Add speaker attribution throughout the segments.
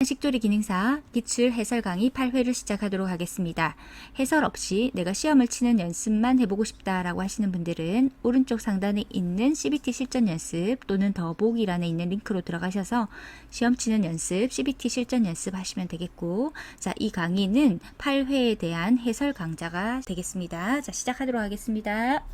Speaker 1: 식조리 기능사 기출 해설 강의 8회를 시작하도록 하겠습니다. 해설 없이 내가 시험을 치는 연습만 해보고 싶다라고 하시는 분들은 오른쪽 상단에 있는 CBT 실전 연습 또는 더보기란에 있는 링크로 들어가셔서 시험 치는 연습, CBT 실전 연습 하시면 되겠고, 자, 이 강의는 8회에 대한 해설 강좌가 되겠습니다. 자, 시작하도록 하겠습니다.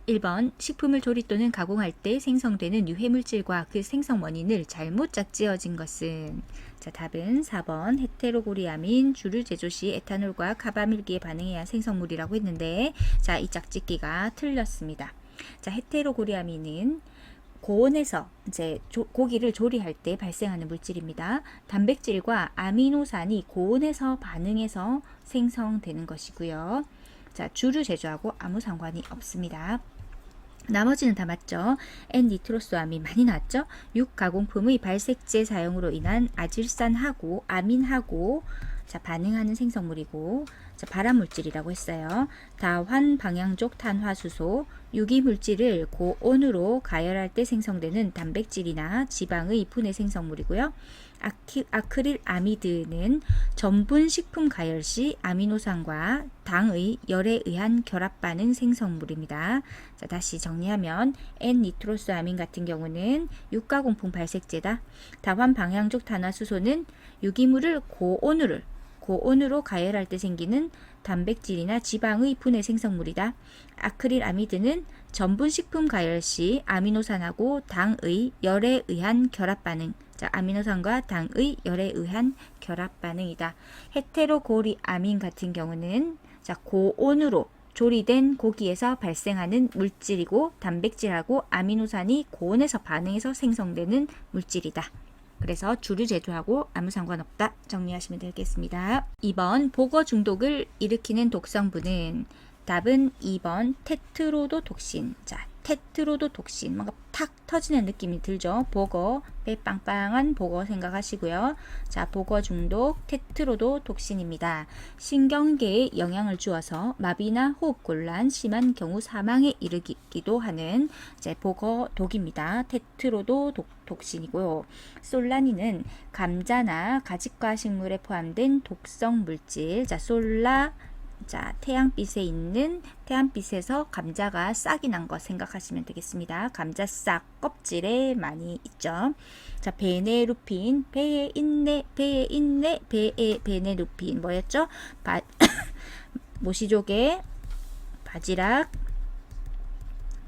Speaker 1: 1번 식품을 조리 또는 가공할 때 생성되는 유해물질과 그 생성 원인을 잘못 짝지어진 것은, 자, 답은 4번 헤테로고리아민 주류 제조 시 에탄올과 카바밀기에 반응해야 한 생성물이라고 했는데, 자, 이 짝짓기가 틀렸습니다. 자, 헤테로고리아민은 고온에서 이제 고기를 조리할 때 발생하는 물질입니다. 단백질과 아미노산이 고온에서 반응해서 생성되는 것이고요. 자, 주류 제조하고 아무 상관이 없습니다. 나머지는 다 맞죠? N니트로소아민 많이 나왔죠? 육가공품의 발색제 사용으로 인한 아질산하고 아민하고, 자, 반응하는 생성물이고, 자, 발암물질이라고 했어요. 다환 방향족 탄화수소, 유기물질을 고온으로 가열할 때 생성되는 단백질이나 지방의 분해 생성물이고요. 아크릴아미드는 전분 식품 가열 시 아미노산과 당의 열에 의한 결합 반응 생성물입니다. 자, 다시 정리하면 N니트로소아민 같은 경우는 육가공품 발색제다. 다환 방향족 탄화수소는 유기물을 고온으로 가열할 때 생기는 단백질이나 지방의 분해 생성물이다. 아크릴아미드는 전분식품 가열 시 아미노산하고 당의 열에 의한 결합 반응, 자, 아미노산과 당의 열에 의한 결합 반응이다. 헤테로고리아민 같은 경우는, 자, 고온으로 조리된 고기에서 발생하는 물질이고, 단백질하고 아미노산이 고온에서 반응해서 생성되는 물질이다. 그래서 주류 제조하고 아무 상관없다. 정리하시면 되겠습니다. 2번 보거 중독을 일으키는 독성분은, 답은 2번 테트로도톡신. 자, 테트로도톡신, 뭔가 탁 터지는 느낌이 들죠? 보거, 배 빵빵한 보거 생각하시고요. 자, 보거 중독 테트로도톡신입니다. 신경계에 영향을 주어서 마비나 호흡곤란, 심한 경우 사망에 이르기도 하는 이제 보거 독입니다. 테트로도톡신이고요. 솔라닌은 감자나 가직과 식물에 포함된 독성 물질. 자, 자, 태양빛에 있는, 태양빛에서 감자가 싹이 난 것 생각하시면 되겠습니다. 감자 싹 껍질에 많이 있죠. 자, 베네루핀, 배에 있네, 베네루핀 뭐였죠? 모시족에 바지락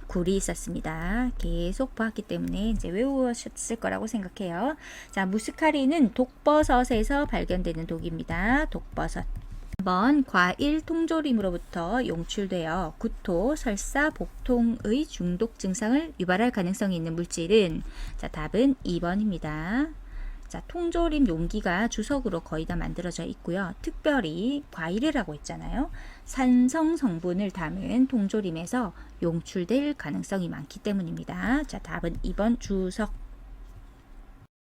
Speaker 1: 굴이 있었습니다. 계속 보았기 때문에 이제 외우셨을 거라고 생각해요. 자, 무스카린은 독버섯에서 발견되는 독입니다. 독버섯. 2번 과일 통조림으로부터 용출되어 구토, 설사, 복통의 중독 증상을 유발할 가능성이 있는 물질은, 자, 답은 2번입니다. 자, 통조림 용기가 주석으로 거의 다 만들어져 있고요. 특별히 과일이라고 했잖아요. 산성 성분을 담은 통조림에서 용출될 가능성이 많기 때문입니다. 자, 답은 2번 주석.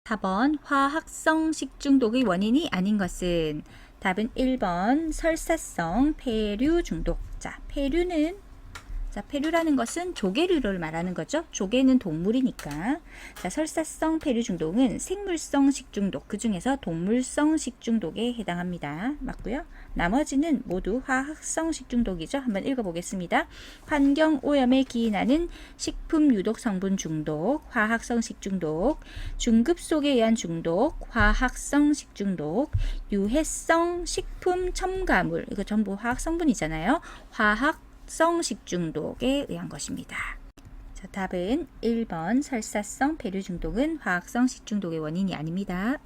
Speaker 1: 4번 화학성 식중독의 원인이 아닌 것은, 답은 1번 설사성 폐류 중독. 자, 폐류라는 것은 조개류를 말하는 거죠. 조개는 동물이니까. 자, 설사성 폐류 중독은 생물성 식중독, 그 중에서 동물성 식중독에 해당합니다. 맞고요. 나머지는 모두 화학성 식중독이죠. 한번 읽어보겠습니다. 환경 오염에 기인하는 식품 유독 성분 중독, 화학성 식중독, 중급 속에 의한 중독, 화학성 식중독, 유해성 식품 첨가물, 이거 전부 화학 성분이잖아요. 화학성 식중독에 의한 것입니다. 자, 답은 1번 설사성 폐류 중독은 화학성 식중독의 원인이 아닙니다.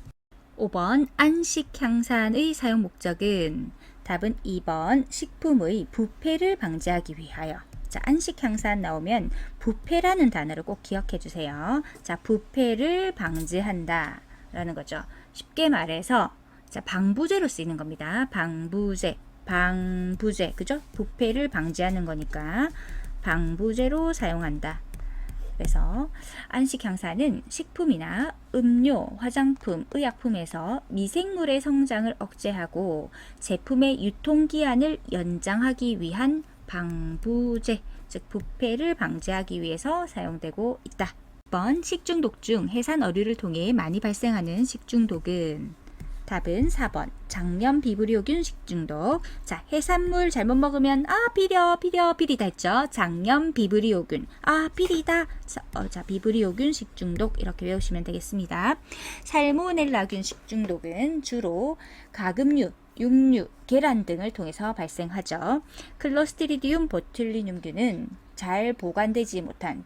Speaker 1: 5번 안식향산의 사용 목적은, 답은 2번 식품의 부패를 방지하기 위하여. 자, 안식향산 나오면 부패라는 단어를 꼭 기억해 주세요. 자, 부패를 방지한다 라는 거죠. 쉽게 말해서, 자, 방부제로 쓰이는 겁니다. 방부제, 그죠? 부패를 방지하는 거니까 방부제로 사용한다. 그래서 안식향산은 식품이나 음료, 화장품, 의약품에서 미생물의 성장을 억제하고 제품의 유통기한을 연장하기 위한 방부제, 즉 부패를 방지하기 위해서 사용되고 있다. 1번 식중독 중 해산 어류를 통해 많이 발생하는 식중독은, 답은 4번 장염 비브리오균 식중독. 자, 해산물 잘못 먹으면 비리다 했죠. 장염 비브리오균. 비리다. 자, 비브리오균 식중독 이렇게 외우시면 되겠습니다. 살모넬라균 식중독은 주로 가금류, 육류, 계란 등을 통해서 발생하죠. 클로스트리디움 보툴리눔균은 잘 보존되지 못한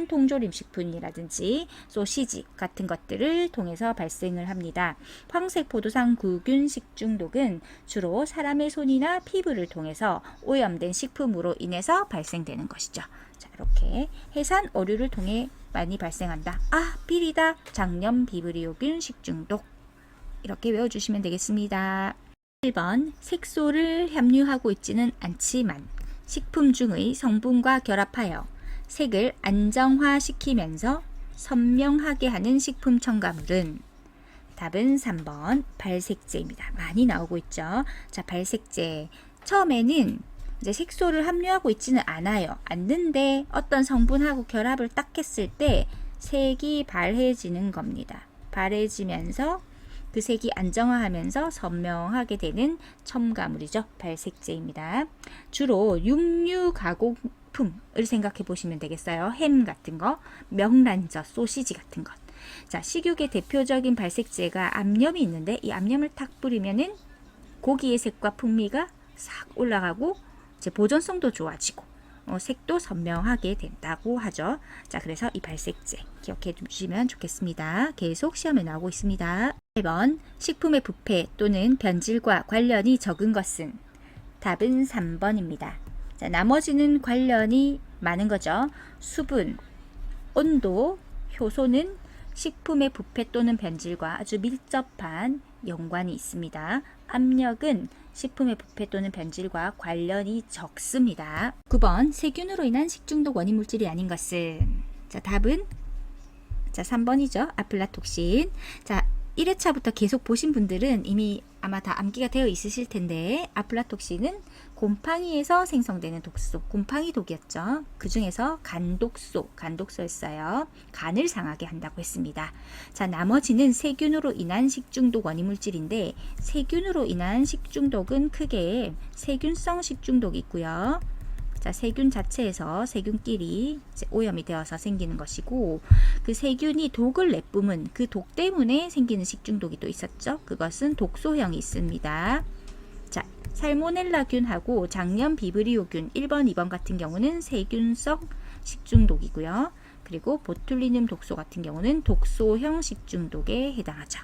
Speaker 1: 통조림 식품이라든지 소시지 같은 것들을 통해서 발생을 합니다. 황색 포도상 구균 식중독은 주로 사람의 손이나 피부를 통해서 오염된 식품으로 인해서 발생되는 것이죠. 자, 이렇게 해산 어류를 통해 많이 발생한다. 비리다. 장염 비브리오균 식중독. 이렇게 외워주시면 되겠습니다. 1번 색소를 함유하고 있지는 않지만 식품 중의 성분과 결합하여 색을 안정화시키면서 선명하게 하는 식품 첨가물은 답은 3번 발색제입니다. 많이 나오고 있죠. 자, 발색제. 처음에는 이제 색소를 함유하고 있지는 않는데 어떤 성분하고 결합을 딱 했을 때 색이 발해지는 겁니다. 발해지면서 그 색이 안정화하면서 선명하게 되는 첨가물이죠. 발색제입니다. 주로 육류 가공품을 생각해 보시면 되겠어요. 햄 같은 거, 명란젓, 소시지 같은 것. 자, 식육의 대표적인 발색제가 암염이 있는데 이 암염을 탁 뿌리면은 고기의 색과 풍미가 싹 올라가고 이제 보존성도 좋아지고 색도 선명하게 된다고 하죠. 자, 그래서 이 발색제 기억해 두시면 좋겠습니다. 계속 시험에 나오고 있습니다. 1번 식품의 부패 또는 변질과 관련이 적은 것은 답은 3번입니다. 자, 나머지는 관련이 많은 거죠. 수분, 온도, 효소는 식품의 부패 또는 변질과 아주 밀접한 연관이 있습니다. 압력은 식품의 부패 또는 변질과 관련이 적습니다. 9번 세균으로 인한 식중독 원인 물질이 아닌 것은 자, 답은 3번이죠. 아플라톡신. 자, 1회차부터 계속 보신 분들은 이미 아마 다 암기가 되어 있으실 텐데 아플라톡신은 곰팡이에서 생성되는 독소, 곰팡이 독이었죠. 그 중에서 간독소였어요. 간을 상하게 한다고 했습니다. 자, 나머지는 세균으로 인한 식중독 원인 물질인데 세균으로 인한 식중독은 크게 세균성 식중독이 있고요. 자, 세균 자체에서 세균끼리 이제 오염이 되어서 생기는 것이고 그 세균이 독을 내뿜은 그 독 때문에 생기는 식중독이 또 있었죠. 그것은 독소형이 있습니다. 자, 살모넬라균하고 장염 비브리오균 1번, 2번 같은 경우는 세균성 식중독이고요. 그리고 보툴리눔 독소 같은 경우는 독소형 식중독에 해당하죠.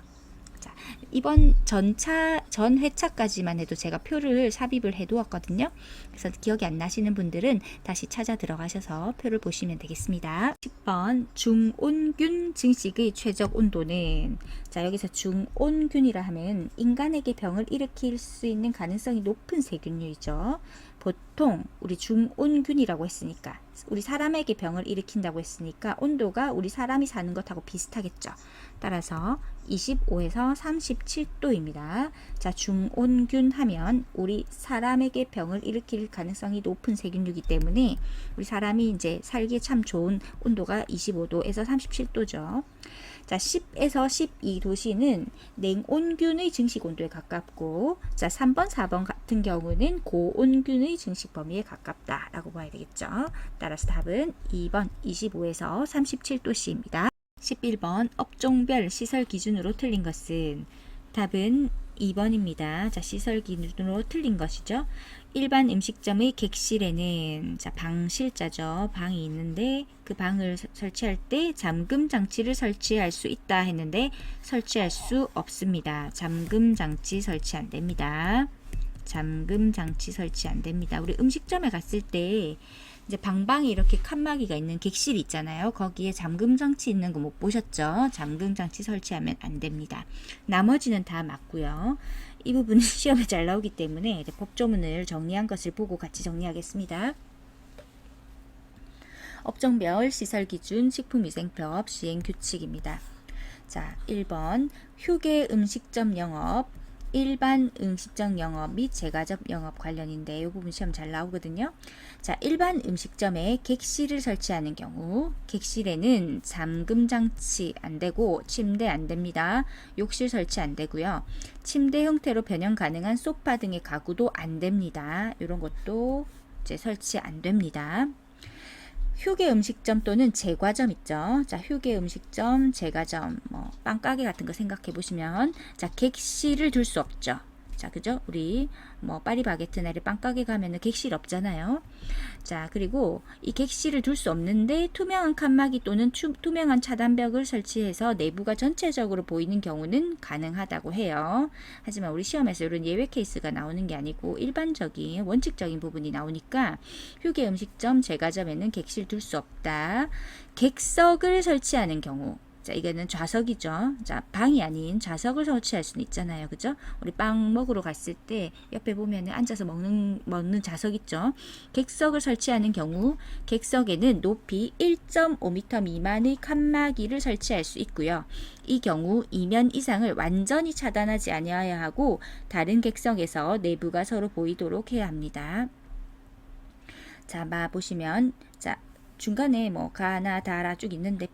Speaker 1: 이번 전 회차까지만 해도 제가 표를 삽입을 해 두었거든요. 그래서 기억이 안 나시는 분들은 다시 찾아 들어가셔서 표를 보시면 되겠습니다. 10번 중온균 증식의 최적 온도는 자, 여기서 중온균이라 하면 인간에게 병을 일으킬 수 있는 가능성이 높은 세균류이죠. 보통 우리 중온균이라고 했으니까 우리 사람에게 병을 일으킨다고 했으니까 온도가 우리 사람이 사는 것하고 비슷하겠죠. 따라서 25에서 37도입니다. 자, 중온균 하면 우리 사람에게 병을 일으킬 가능성이 높은 세균류이기 때문에 우리 사람이 이제 살기에 참 좋은 온도가 25도에서 37도죠. 자, 10에서 12도씨는 냉온균의 증식 온도에 가깝고 자, 3번, 4번 같은 경우는 고온균의 증식 범위에 가깝다라고 봐야 되겠죠. 따라서 답은 2번 25에서 37도씨입니다. 11번 업종별 시설 기준으로 틀린 것은 답은 2번입니다. 자, 시설 기준으로 틀린 것이죠. 일반 음식점의 객실에는 자, 방실자죠. 방이 있는데 그 방을 설치할 때 잠금 장치를 설치할 수 있다 했는데 설치할 수 없습니다. 잠금 장치 설치 안 됩니다. 잠금 장치 설치 안 됩니다. 우리 음식점에 갔을 때 이제 방방이 이렇게 칸막이가 있는 객실이 있잖아요. 거기에 잠금 장치 있는 거 못 보셨죠? 잠금 장치 설치하면 안 됩니다. 나머지는 다 맞고요. 이 부분은 시험에 잘 나오기 때문에 이제 법조문을 정리한 것을 보고 같이 정리하겠습니다. 업종별 시설기준 식품위생법 시행규칙입니다. 자, 1번 휴게 음식점 영업 일반 음식점 영업 및 제과점 영업 관련인데 이 부분 시험 잘 나오거든요. 자, 일반 음식점에 객실을 설치하는 경우 객실에는 잠금 장치 안 되고 침대 안 됩니다. 욕실 설치 안 되고요. 침대 형태로 변형 가능한 소파 등의 가구도 안 됩니다. 이런 것도 이제 설치 안 됩니다. 휴게 음식점 또는 제과점 있죠. 자, 휴게 음식점, 제과점, 뭐 빵가게 같은 거 생각해 보시면, 자, 객실을 둘 수 없죠. 자, 그죠? 우리 뭐 파리바게트나리 빵가게 가면은 객실 없잖아요. 자, 그리고 이 객실을 둘 수 없는데 투명한 칸막이 또는 투명한 차단벽을 설치해서 내부가 전체적으로 보이는 경우는 가능하다고 해요. 하지만 우리 시험에서 이런 예외 케이스가 나오는 게 아니고 일반적인 원칙적인 부분이 나오니까 휴게 음식점, 제과점에는 객실 둘 수 없다. 객석을 설치하는 경우, 자, 이거는 좌석이죠. 자, 방이 아닌 좌석을 설치할 수는 있잖아요. 그죠? 우리 빵 먹으러 갔을 때 옆에 보면 앉아서 먹는 좌석 있죠. 객석을 설치하는 경우 객석에는 높이 1.5m 미만의 칸막이를 설치할 수 있고요. 이 경우 이면 이상을 완전히 차단하지 아니어야 하고 다른 객석에서 내부가 서로 보이도록 해야 합니다. 자, 보시면, 자, 중간에 뭐 가나 다라 쭉 있는데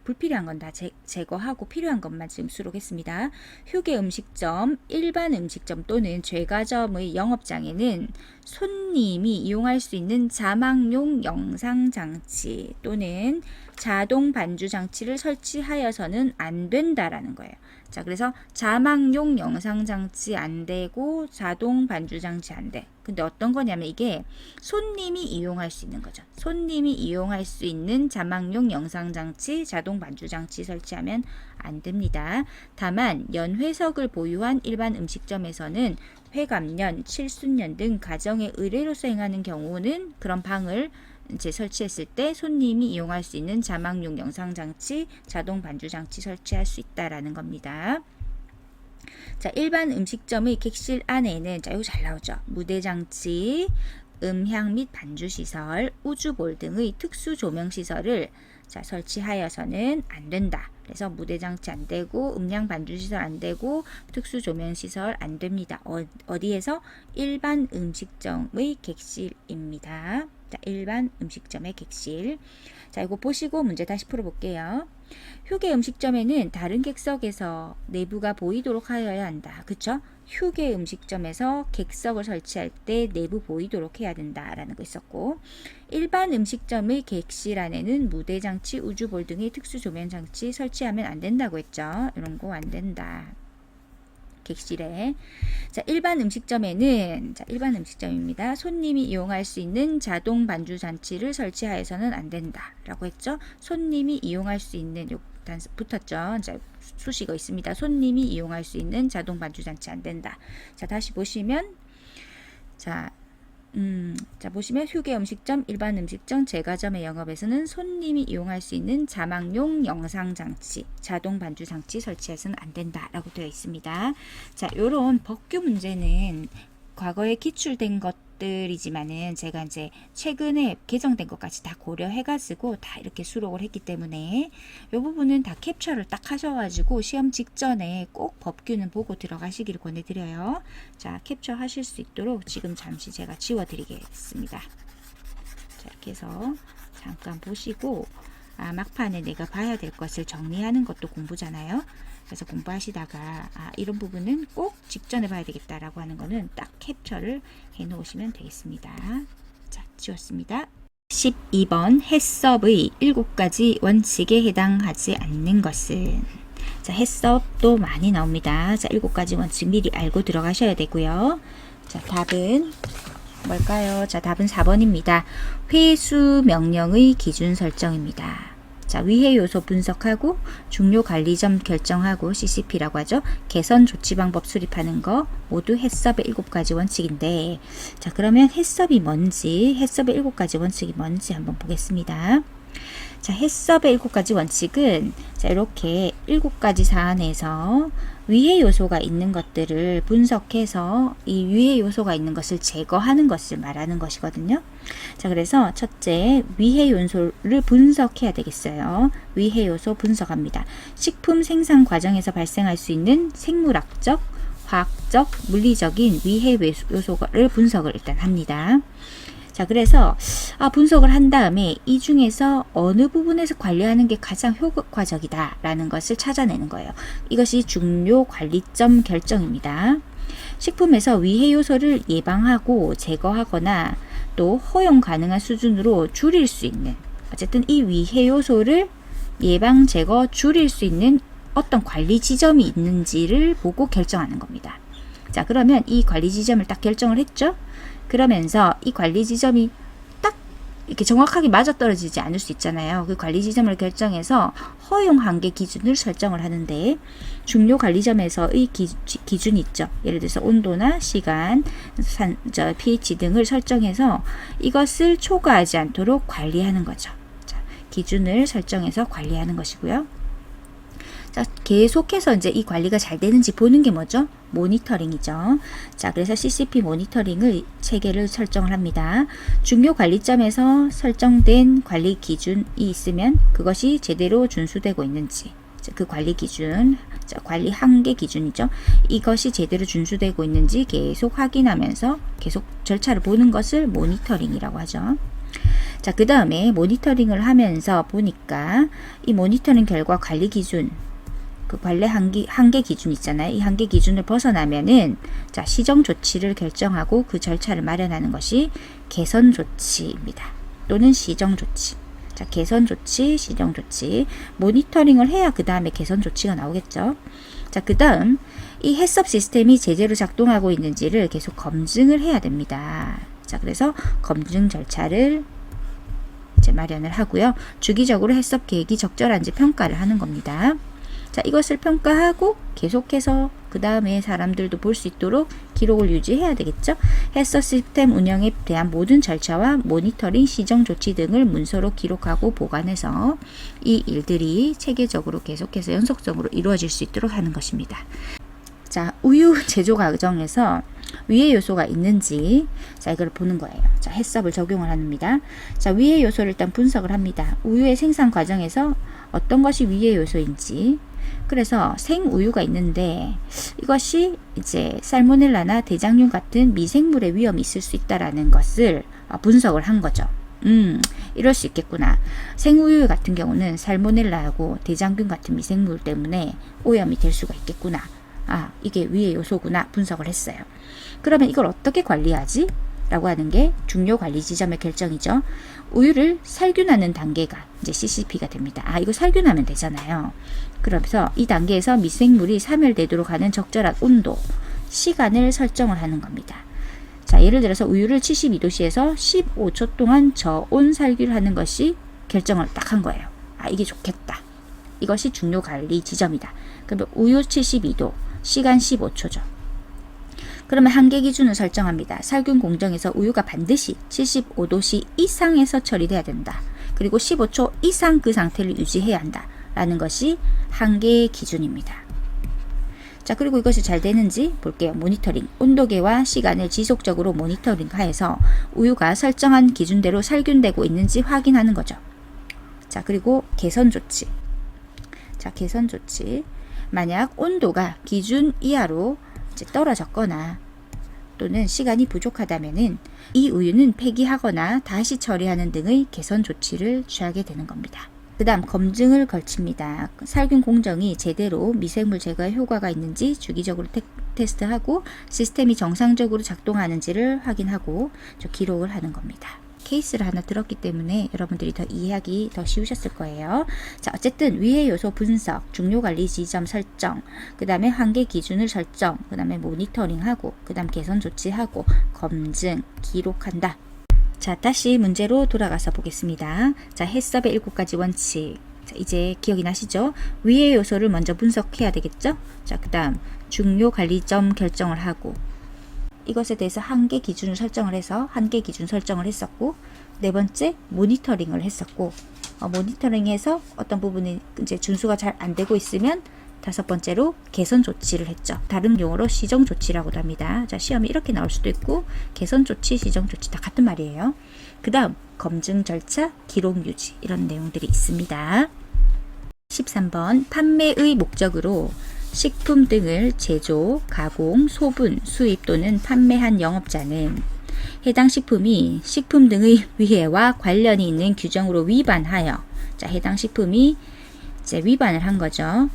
Speaker 1: 불필요한 건 다 제거하고 필요한 것만 지금 수록했습니다. 휴게 음식점, 일반 음식점 또는 제과점의 영업장에는 손님이 이용할 수 있는 자막용 영상 장치 또는 자동 반주 장치를 설치하여서는 안 된다라는 거예요. 자, 그래서 자막용 영상 장치 안 되고 자동 반주 장치 안 돼. 근데 어떤 거냐면 이게 손님이 이용할 수 있는 거죠. 손님이 이용할 수 있는 자막용 영상 장치, 자동 반주 장치 설치하면 안 됩니다. 다만 연회석을 보유한 일반 음식점에서는 회감년, 칠순년 등 가정의 의뢰로 수행하는 경우는 그런 방을 이제 설치했을 때 손님이 이용할 수 있는 자막용 영상 장치, 자동 반주 장치 설치할 수 있다라는 겁니다. 자, 일반 음식점의 객실 안에는, 자, 이거 잘 나오죠. 무대 장치, 음향 및 반주 시설, 우주볼 등의 특수 조명 시설을 자, 설치하여서는 안 된다. 그래서 무대 장치 안 되고 음향 반주 시설 안 되고 특수 조명 시설 안 됩니다. 어디에서? 일반 음식점의 객실입니다. 자, 일반 음식점의 객실. 자, 이거 보시고 문제 다시 풀어볼게요. 휴게 음식점에는 다른 객석에서 내부가 보이도록 하여야 한다. 그쵸? 휴게 음식점에서 객석을 설치할 때 내부 보이도록 해야 된다라는 거 있었고, 일반 음식점의 객실 안에는 무대 장치, 우주볼 등의 특수 조명 장치 설치하면 안 된다고 했죠. 이런 거 안 된다. 객실에. 자, 일반 음식점에는, 자, 일반 음식점입니다. 손님이 이용할 수 있는 자동 반주 장치를 설치하여서는 안 된다. 라고 했죠. 손님이 이용할 수 있는, 단서 붙었죠. 자, 수식어 있습니다. 손님이 이용할 수 있는 자동 반주 장치 안 된다. 자, 다시 보시면, 자, 보시면 휴게 음식점, 일반 음식점, 제과점의 영업에서는 손님이 이용할 수 있는 자막용 영상 장치, 자동 반주 장치 설치해서는 안 된다라고 되어 있습니다. 자, 요런 법규 문제는 과거에 기출된 것들이지만은 제가 이제 최근에 개정된 것까지 다 고려해가지고 다 이렇게 수록을 했기 때문에 이 부분은 다 캡처를 딱 하셔가지고 시험 직전에 꼭 법규는 보고 들어가시길 권해드려요. 자, 캡처 하실 수 있도록 지금 잠시 제가 지워드리겠습니다. 자, 이렇게 해서 잠깐 보시고, 막판에 내가 봐야 될 것을 정리하는 것도 공부잖아요. 그래서 공부하시다가 이런 부분은 꼭 직전에 봐야 되겠다라고 하는 거는 딱 캡처를 해 놓으시면 되겠습니다. 자, 지웠습니다. 12번 해썹의 7가지 원칙에 해당하지 않는 것은, 자, 해썹도 많이 나옵니다. 자, 7가지 원칙 미리 알고 들어가셔야 되고요. 자, 답은 뭘까요? 자, 답은 4번입니다. 회수 명령의 기준 설정입니다. 자, 위해 요소 분석하고 중요 관리점 결정하고 CCP라고 하죠. 개선 조치 방법 수립하는 거 모두 해썹의 7가지 원칙인데, 자, 그러면 해썹이 뭔지, 해썹의 7가지 원칙이 뭔지 한번 보겠습니다. 자, 해썹의 7가지 원칙은, 자, 이렇게 7가지 사안에서 위해 요소가 있는 것들을 분석해서 이 위해 요소가 있는 것을 제거하는 것을 말하는 것이거든요. 자, 그래서 첫째, 위해 요소를 분석해야 되겠어요. 위해 요소 분석합니다. 식품 생산 과정에서 발생할 수 있는 생물학적, 화학적, 물리적인 위해 요소를 분석을 일단 합니다. 자, 그래서 분석을 한 다음에 이 중에서 어느 부분에서 관리하는 게 가장 효과적이다 라는 것을 찾아내는 거예요. 이것이 중요 관리점 결정입니다. 식품에서 위해 요소를 예방하고 제거하거나 또 허용 가능한 수준으로 줄일 수 있는, 어쨌든 이 위해 요소를 예방, 제거, 줄일 수 있는 어떤 관리 지점이 있는지를 보고 결정하는 겁니다. 자, 그러면 이 관리 지점을 딱 결정을 했죠. 그러면서 이 관리 지점이 딱 이렇게 정확하게 맞아떨어지지 않을 수 있잖아요. 그 관리 지점을 결정해서 허용 한계 기준을 설정을 하는데, 중요 관리점에서의 기준이 있죠. 예를 들어서 온도나 시간, pH 등을 설정해서 이것을 초과하지 않도록 관리하는 거죠. 자, 기준을 설정해서 관리하는 것이고요. 자, 계속해서 이제 이 관리가 잘 되는지 보는 게 뭐죠? 모니터링이죠. 자, 그래서 CCP 모니터링을 체계를 설정을 합니다. 중요 관리점에서 설정된 관리 기준이 있으면 그것이 제대로 준수되고 있는지, 그 관리 기준, 관리 한계 기준이죠. 이것이 제대로 준수되고 있는지 계속 확인하면서 계속 절차를 보는 것을 모니터링이라고 하죠. 자, 그 다음에 모니터링을 하면서 보니까 이 모니터링 결과 관리 기준, 그 관리 한계 기준 있잖아요. 이 한계 기준을 벗어나면은 자, 시정 조치를 결정하고 그 절차를 마련하는 것이 개선 조치입니다. 또는 시정 조치. 자, 개선 조치, 시정 조치. 모니터링을 해야 그 다음에 개선 조치가 나오겠죠. 자, 그 다음 이 해썹 시스템이 제대로 작동하고 있는지를 계속 검증을 해야 됩니다. 자, 그래서 검증 절차를 이제 마련을 하고요. 주기적으로 해썹 계획이 적절한지 평가를 하는 겁니다. 자, 이것을 평가하고 계속해서 그 다음에 사람들도 볼 수 있도록 기록을 유지해야 되겠죠. 해썹 시스템 운영에 대한 모든 절차와 모니터링, 시정 조치 등을 문서로 기록하고 보관해서 이 일들이 체계적으로 계속해서 연속적으로 이루어질 수 있도록 하는 것입니다. 자, 우유 제조 과정에서 위해 요소가 있는지, 자, 이걸 보는 거예요. 자, 해썹을 적용을 합니다. 자, 위해 요소를 일단 분석을 합니다. 우유의 생산 과정에서 어떤 것이 위해 요소인지. 그래서 생우유가 있는데 이것이 이제 살모넬라나 대장균 같은 미생물의 위험이 있을 수 있다라는 것을 분석을 한 거죠. 이럴 수 있겠구나. 생우유 같은 경우는 살모넬라하고 대장균 같은 미생물 때문에 오염이 될 수가 있겠구나. 이게 위해 요소구나 분석을 했어요. 그러면 이걸 어떻게 관리하지? 라고 하는 게 중요 관리 지점의 결정이죠. 우유를 살균하는 단계가 이제 CCP가 됩니다. 이거 살균하면 되잖아요. 그러면서 이 단계에서 미생물이 사멸되도록 하는 적절한 온도, 시간을 설정을 하는 겁니다. 자, 예를 들어서 우유를 72도씨에서 15초 동안 저온 살균을 하는 것이 결정을 딱 한 거예요. 이게 좋겠다. 이것이 중요 관리 지점이다. 그러면 우유 72도, 시간 15초죠. 그러면 한계 기준을 설정합니다. 살균 공정에서 우유가 반드시 75도씨 이상에서 처리돼야 된다. 그리고 15초 이상 그 상태를 유지해야 한다. 라는 것이 한계 기준입니다. 자, 그리고 이것이 잘 되는지 볼게요. 모니터링. 온도계와 시간을 지속적으로 모니터링 하여서 우유가 설정한 기준대로 살균되고 있는지 확인하는 거죠. 자, 그리고 개선 조치. 자, 개선 조치. 만약 온도가 기준 이하로 이제 떨어졌거나 또는 시간이 부족하다면은 이 우유는 폐기하거나 다시 처리하는 등의 개선 조치를 취하게 되는 겁니다. 그 다음 검증을 걸칩니다. 살균 공정이 제대로 미생물 제거에 효과가 있는지 주기적으로 테스트하고 시스템이 정상적으로 작동하는지를 확인하고 기록을 하는 겁니다. 케이스를 하나 들었기 때문에 여러분들이 더 이해하기 더 쉬우셨을 거예요. 자, 어쨌든 위해 요소 분석, 중요 관리 지점 설정, 그 다음에 한계 기준을 설정, 그 다음에 모니터링하고, 그 다음 개선 조치하고, 검증, 기록한다. 자, 다시 문제로 돌아가서 보겠습니다. 자, 해썹의 7가지 원칙. 자, 이제 기억이 나시죠? 위해 요소를 먼저 분석해야 되겠죠? 자, 그 다음 중요 관리점 결정을 하고, 이것에 대해서 한계 기준을 설정을 해서 한계 기준 설정을 했었고, 네 번째 모니터링을 했었고, 모니터링에서 어떤 부분이 이제 준수가 잘 안 되고 있으면 다섯 번째로 개선 조치를 했죠. 다른 용어로 시정 조치라고도 합니다. 자, 시험이 이렇게 나올 수도 있고 개선 조치, 시정 조치 다 같은 말이에요. 그 다음 검증 절차, 기록 유지 이런 내용들이 있습니다. 13번 판매의 목적으로 식품 등을 제조, 가공, 소분, 수입 또는 판매한 영업자는 해당 식품이 식품 등의 위해와 관련이 있는 규정으로 위반하여, 자, 해당 식품이 이제 위반을 한 거죠.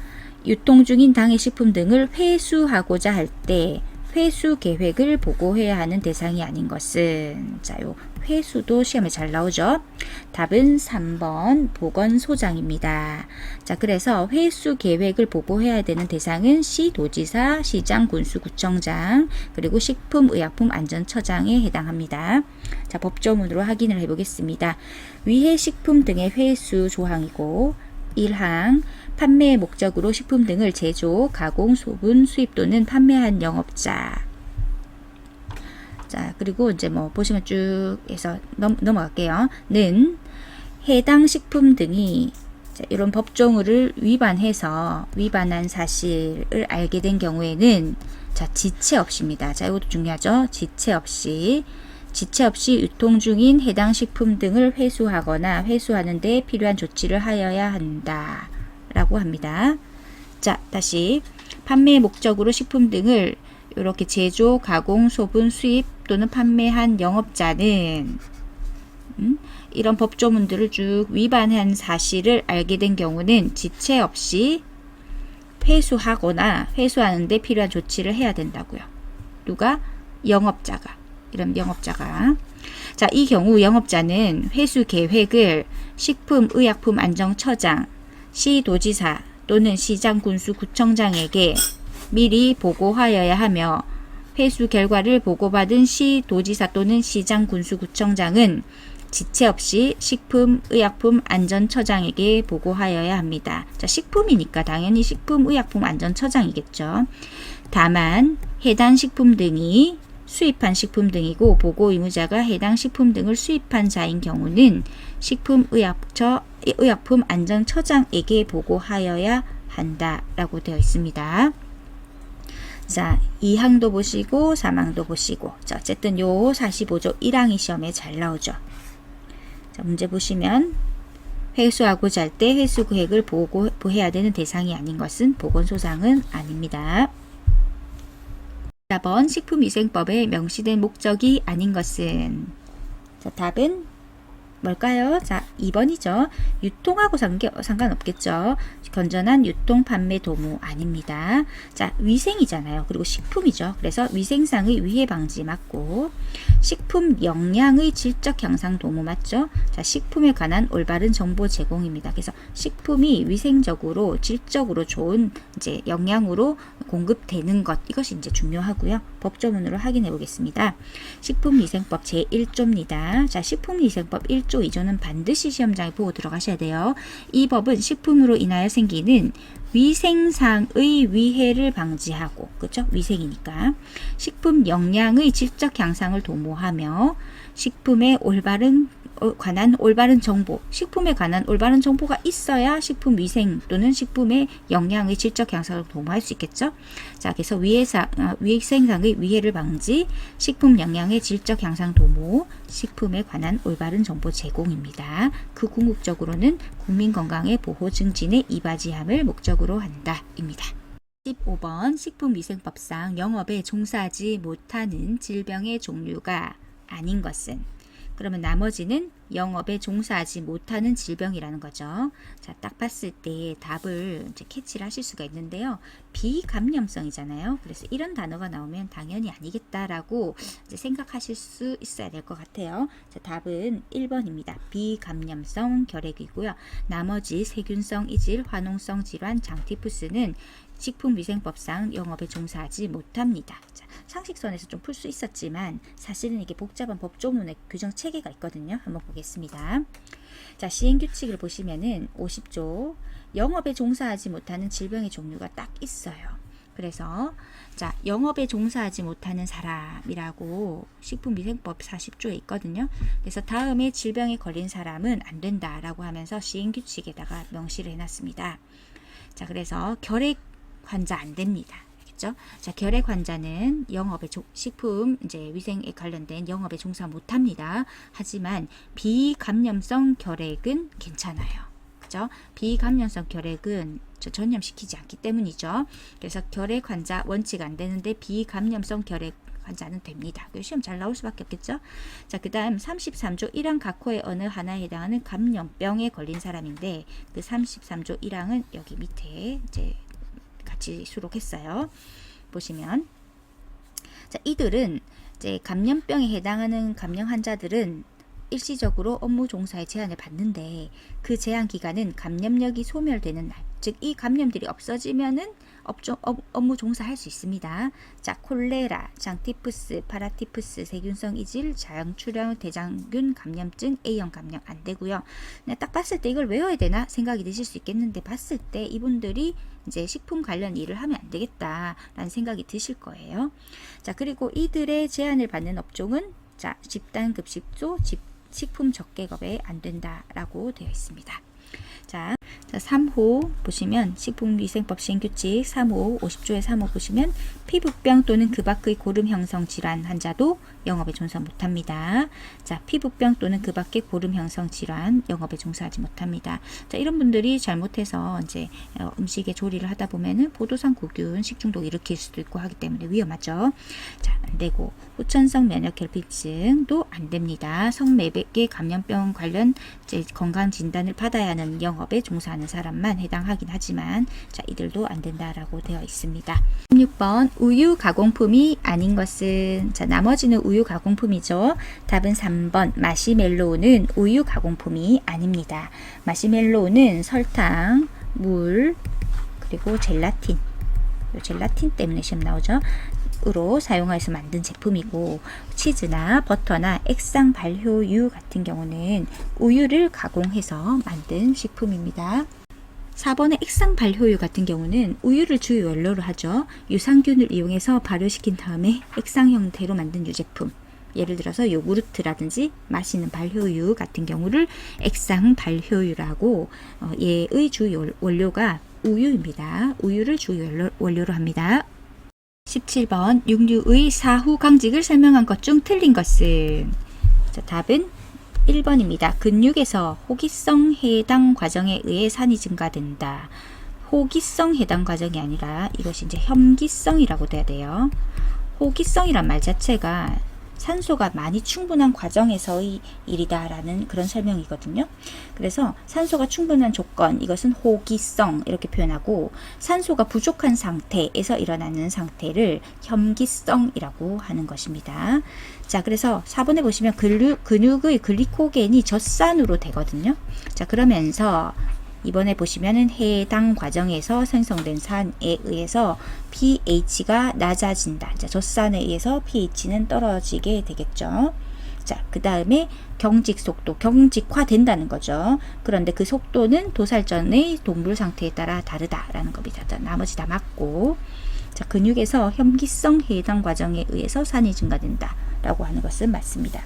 Speaker 1: 유통 중인 당해 식품 등을 회수하고자 할 때 회수 계획을 보고해야 하는 대상이 아닌 것은, 자, 요 회수도 시험에 잘 나오죠. 답은 3번 보건소장입니다. 자, 그래서 회수 계획을 보고해야 되는 대상은 시도지사, 시장, 군수, 구청장, 그리고 식품의약품안전처장에 해당합니다. 자, 법조문으로 확인을 해보겠습니다. 위해 식품 등의 회수 조항이고, 1항 판매의 목적으로 식품 등을 제조, 가공, 소분, 수입 또는 판매한 영업자. 자, 그리고 이제 뭐 보시면 쭉 해서 넘어갈게요. 는 해당 식품 등이 이런 법조문을 위반한 사실을 알게 된 경우에는, 자, 지체 없이입니다. 자, 이것도 중요하죠. 지체 없이 유통 중인 해당 식품 등을 회수하거나 회수하는 데 필요한 조치를 하여야 한다 라고 합니다. 자, 다시 판매 목적으로 식품 등을 이렇게 제조, 가공, 소분, 수입 또는 판매한 영업자는 이런 법조문들을 쭉 위반한 사실을 알게 된 경우는 지체 없이 회수하거나 회수하는 데 필요한 조치를 해야 된다고요. 누가? 영업자가. 이런 영업자가. 자, 이 경우 영업자는 회수 계획을 식품의약품안전처장, 시도지사 또는 시장, 군수, 구청장에게 미리 보고하여야 하며, 회수 결과를 보고받은 시도지사 또는 시장, 군수, 구청장은 지체 없이 식품의약품안전처장에게 보고하여야 합니다. 자, 식품이니까 당연히 식품의약품안전처장이겠죠. 다만 해당 식품 등이 수입한 식품 등이고 보고 의무자가 해당 식품 등을 수입한 자인 경우는 식품의약품안전처장에게 보고하여야 한다라고 되어 있습니다. 자, 2항도 보시고 3항도 보시고, 자, 어쨌든 요 45조 1항이 시험에 잘 나오죠. 자, 문제 보시면 회수하고자 할 때 회수 계획을 보해야 되는 대상이 아닌 것은 보건소장은 아닙니다. 4번 식품위생법에 명시된 목적이 아닌 것은, 자, 답은 뭘까요? 자, 2번이죠. 유통하고 상관없겠죠. 건전한 유통 판매 도모 아닙니다. 자, 위생이잖아요. 그리고 식품이죠. 그래서 위생상의 위해 방지 맞고, 식품 영양의 질적 향상 도모 맞죠? 자, 식품에 관한 올바른 정보 제공입니다. 그래서 식품이 위생적으로 질적으로 좋은 이제 영양으로 공급되는 것, 이것이 이제 중요하고요. 법조문으로 확인해 보겠습니다. 식품위생법 제1조입니다. 자, 식품위생법 1조 2조는 반드시 시험장에 보고 들어가셔야 돼요. 이 법은 식품으로 인하여 생기는 위생상의 위해를 방지하고, 그렇죠? 위생이니까 식품 영양의 질적 향상을 도모하며 식품에 관한 올바른 정보, 식품에 관한 올바른 정보가 있어야 식품 위생 또는 식품의 영양의 질적 향상을 도모할 수 있겠죠. 자, 그래서 위생상의 위해를 방지, 식품 영양의 질적 향상 도모, 식품에 관한 올바른 정보 제공입니다. 그 궁극적으로는 국민 건강의 보호 증진에 이바지함을 목적으로 한다입니다. 15번 식품위생법상 영업에 종사하지 못하는 질병의 종류가 아닌 것은, 그러면 나머지는 영업에 종사하지 못하는 질병이라는 거죠. 자, 딱 봤을 때 답을 이제 캐치를 하실 수가 있는데요. 비감염성이잖아요. 그래서 이런 단어가 나오면 당연히 아니겠다라고 이제 생각하실 수 있어야 될 것 같아요. 자, 답은 1번입니다. 비감염성 결핵이고요. 나머지 세균성 이질, 화농성 질환, 장티푸스는 식품위생법상 영업에 종사하지 못합니다. 자, 상식선에서 좀 풀 수 있었지만 사실은 이게 복잡한 법조문의 규정 체계가 있거든요. 한번 보겠습니다. 자, 시행규칙을 보시면은 50조 영업에 종사하지 못하는 질병의 종류가 딱 있어요. 그래서 자, 영업에 종사하지 못하는 사람이라고 식품위생법 40조에 있거든요. 그래서 다음에 질병에 걸린 사람은 안 된다라고 하면서 시행규칙에다가 명시를 해놨습니다. 자, 그래서 결핵 환자 안 됩니다. 알겠죠? 자, 결핵 환자는 식품 이제 위생에 관련된 영업에 종사 못 합니다. 하지만 비감염성 결핵은 괜찮아요. 그죠? 비감염성 결핵은 전염시키지 않기 때문이죠. 그래서 결핵 환자 원칙 안 되는데 비감염성 결핵 환자는 됩니다. 시험 잘 나올 수밖에 없겠죠. 자, 그 다음 33조 1항 각호의 어느 하나에 해당하는 감염병에 걸린 사람인데 그 33조 1항은 여기 밑에 이제 같이 수록했어요. 보시면 자, 이들은 이제 감염병에 해당하는 감염 환자들은 일시적으로 업무 종사에 제한을 받는데 그 제한 기간은 감염력이 소멸되는 날, 즉 이 감염들이 없어지면은 업무 종사할 수 있습니다. 자, 콜레라, 장티푸스, 파라티푸스, 세균성 이질, 장출형 대장균 감염증, A형 감염 안 되고요. 그냥 딱 봤을 때 이걸 외워야 되나 생각이 드실 수 있겠는데 봤을 때 이분들이 이제 식품 관련 일을 하면 안 되겠다라는 생각이 드실 거예요. 자, 그리고 이들의 제한을 받는 업종은 자, 집단급식소, 식품 적개업에 안 된다라고 되어 있습니다. 자, 3호 보시면 식품위생법 시행규칙 3호 50조의 3호 보시면 피부병 또는 그 밖의 고름 형성 질환 환자도 영업에 종사 못합니다. 자, 피부병 또는 그 밖의 고름 형성 질환 영업에 종사하지 못합니다. 자, 이런 분들이 잘못해서 이제 음식에 조리를 하다 보면은 포도상 구균 식중독 일으킬 수도 있고 하기 때문에 위험하죠. 자, 안 되고 후천성 면역 결핍증도 안 됩니다. 성매백계 감염병 관련 이제 건강 진단을 받아야 하는 영업에 종사하는 사람만 해당하긴 하지만 자, 이들도 안 된다라고 되어 있습니다. 16번 우유 가공품이 아닌 것은 자, 나머지는 우유 가공품이죠. 답은 3번 마시멜로우는 우유 가공품이 아닙니다. 마시멜로우는 설탕, 물, 그리고 젤라틴, 젤라틴 때문에 시험 나오죠. 으로 사용해서 만든 제품이고 치즈나 버터나 액상 발효유 같은 경우는 우유를 가공해서 만든 식품입니다. 4번의 액상 발효유 같은 경우는 우유를 주요 원료로 하죠. 유산균을 이용해서 발효시킨 다음에 액상 형태로 만든 유제품, 예를 들어서 요구르트라든지 마시는 발효유 같은 경우를 액상 발효유라고 얘의 주요 원료가 우유입니다. 우유를 주요 원료로 합니다. 17번 육류의 사후 강직을 설명한 것 중 틀린 것은 자, 답은 1번입니다. 근육에서 호기성 해당 과정에 의해 산이 증가된다. 호기성 해당 과정이 아니라 이것이 이제 혐기성이라고 돼야 돼요. 호기성이란 말 자체가 산소가 많이 충분한 과정에서의 일이다라는 그런 설명이거든요. 그래서 산소가 충분한 조건, 이것은 호기성 이렇게 표현하고 산소가 부족한 상태에서 일어나는 상태를 혐기성이라고 하는 것입니다. 자, 그래서 4번에 보시면 근육의 글리코겐이 젖산으로 되거든요. 자, 그러면서 이번에 보시면은 해당 과정에서 생성된 산에 의해서 pH가 낮아진다. 자, 젖산에 의해서 pH는 떨어지게 되겠죠. 자, 그 다음에 경직 속도, 경직화된다는 거죠. 그런데 그 속도는 도살전의 동물 상태에 따라 다르다라는 겁니다. 자, 나머지 다 맞고. 자, 근육에서 혐기성 해당 과정에 의해서 산이 증가된다 라고 하는 것은 맞습니다.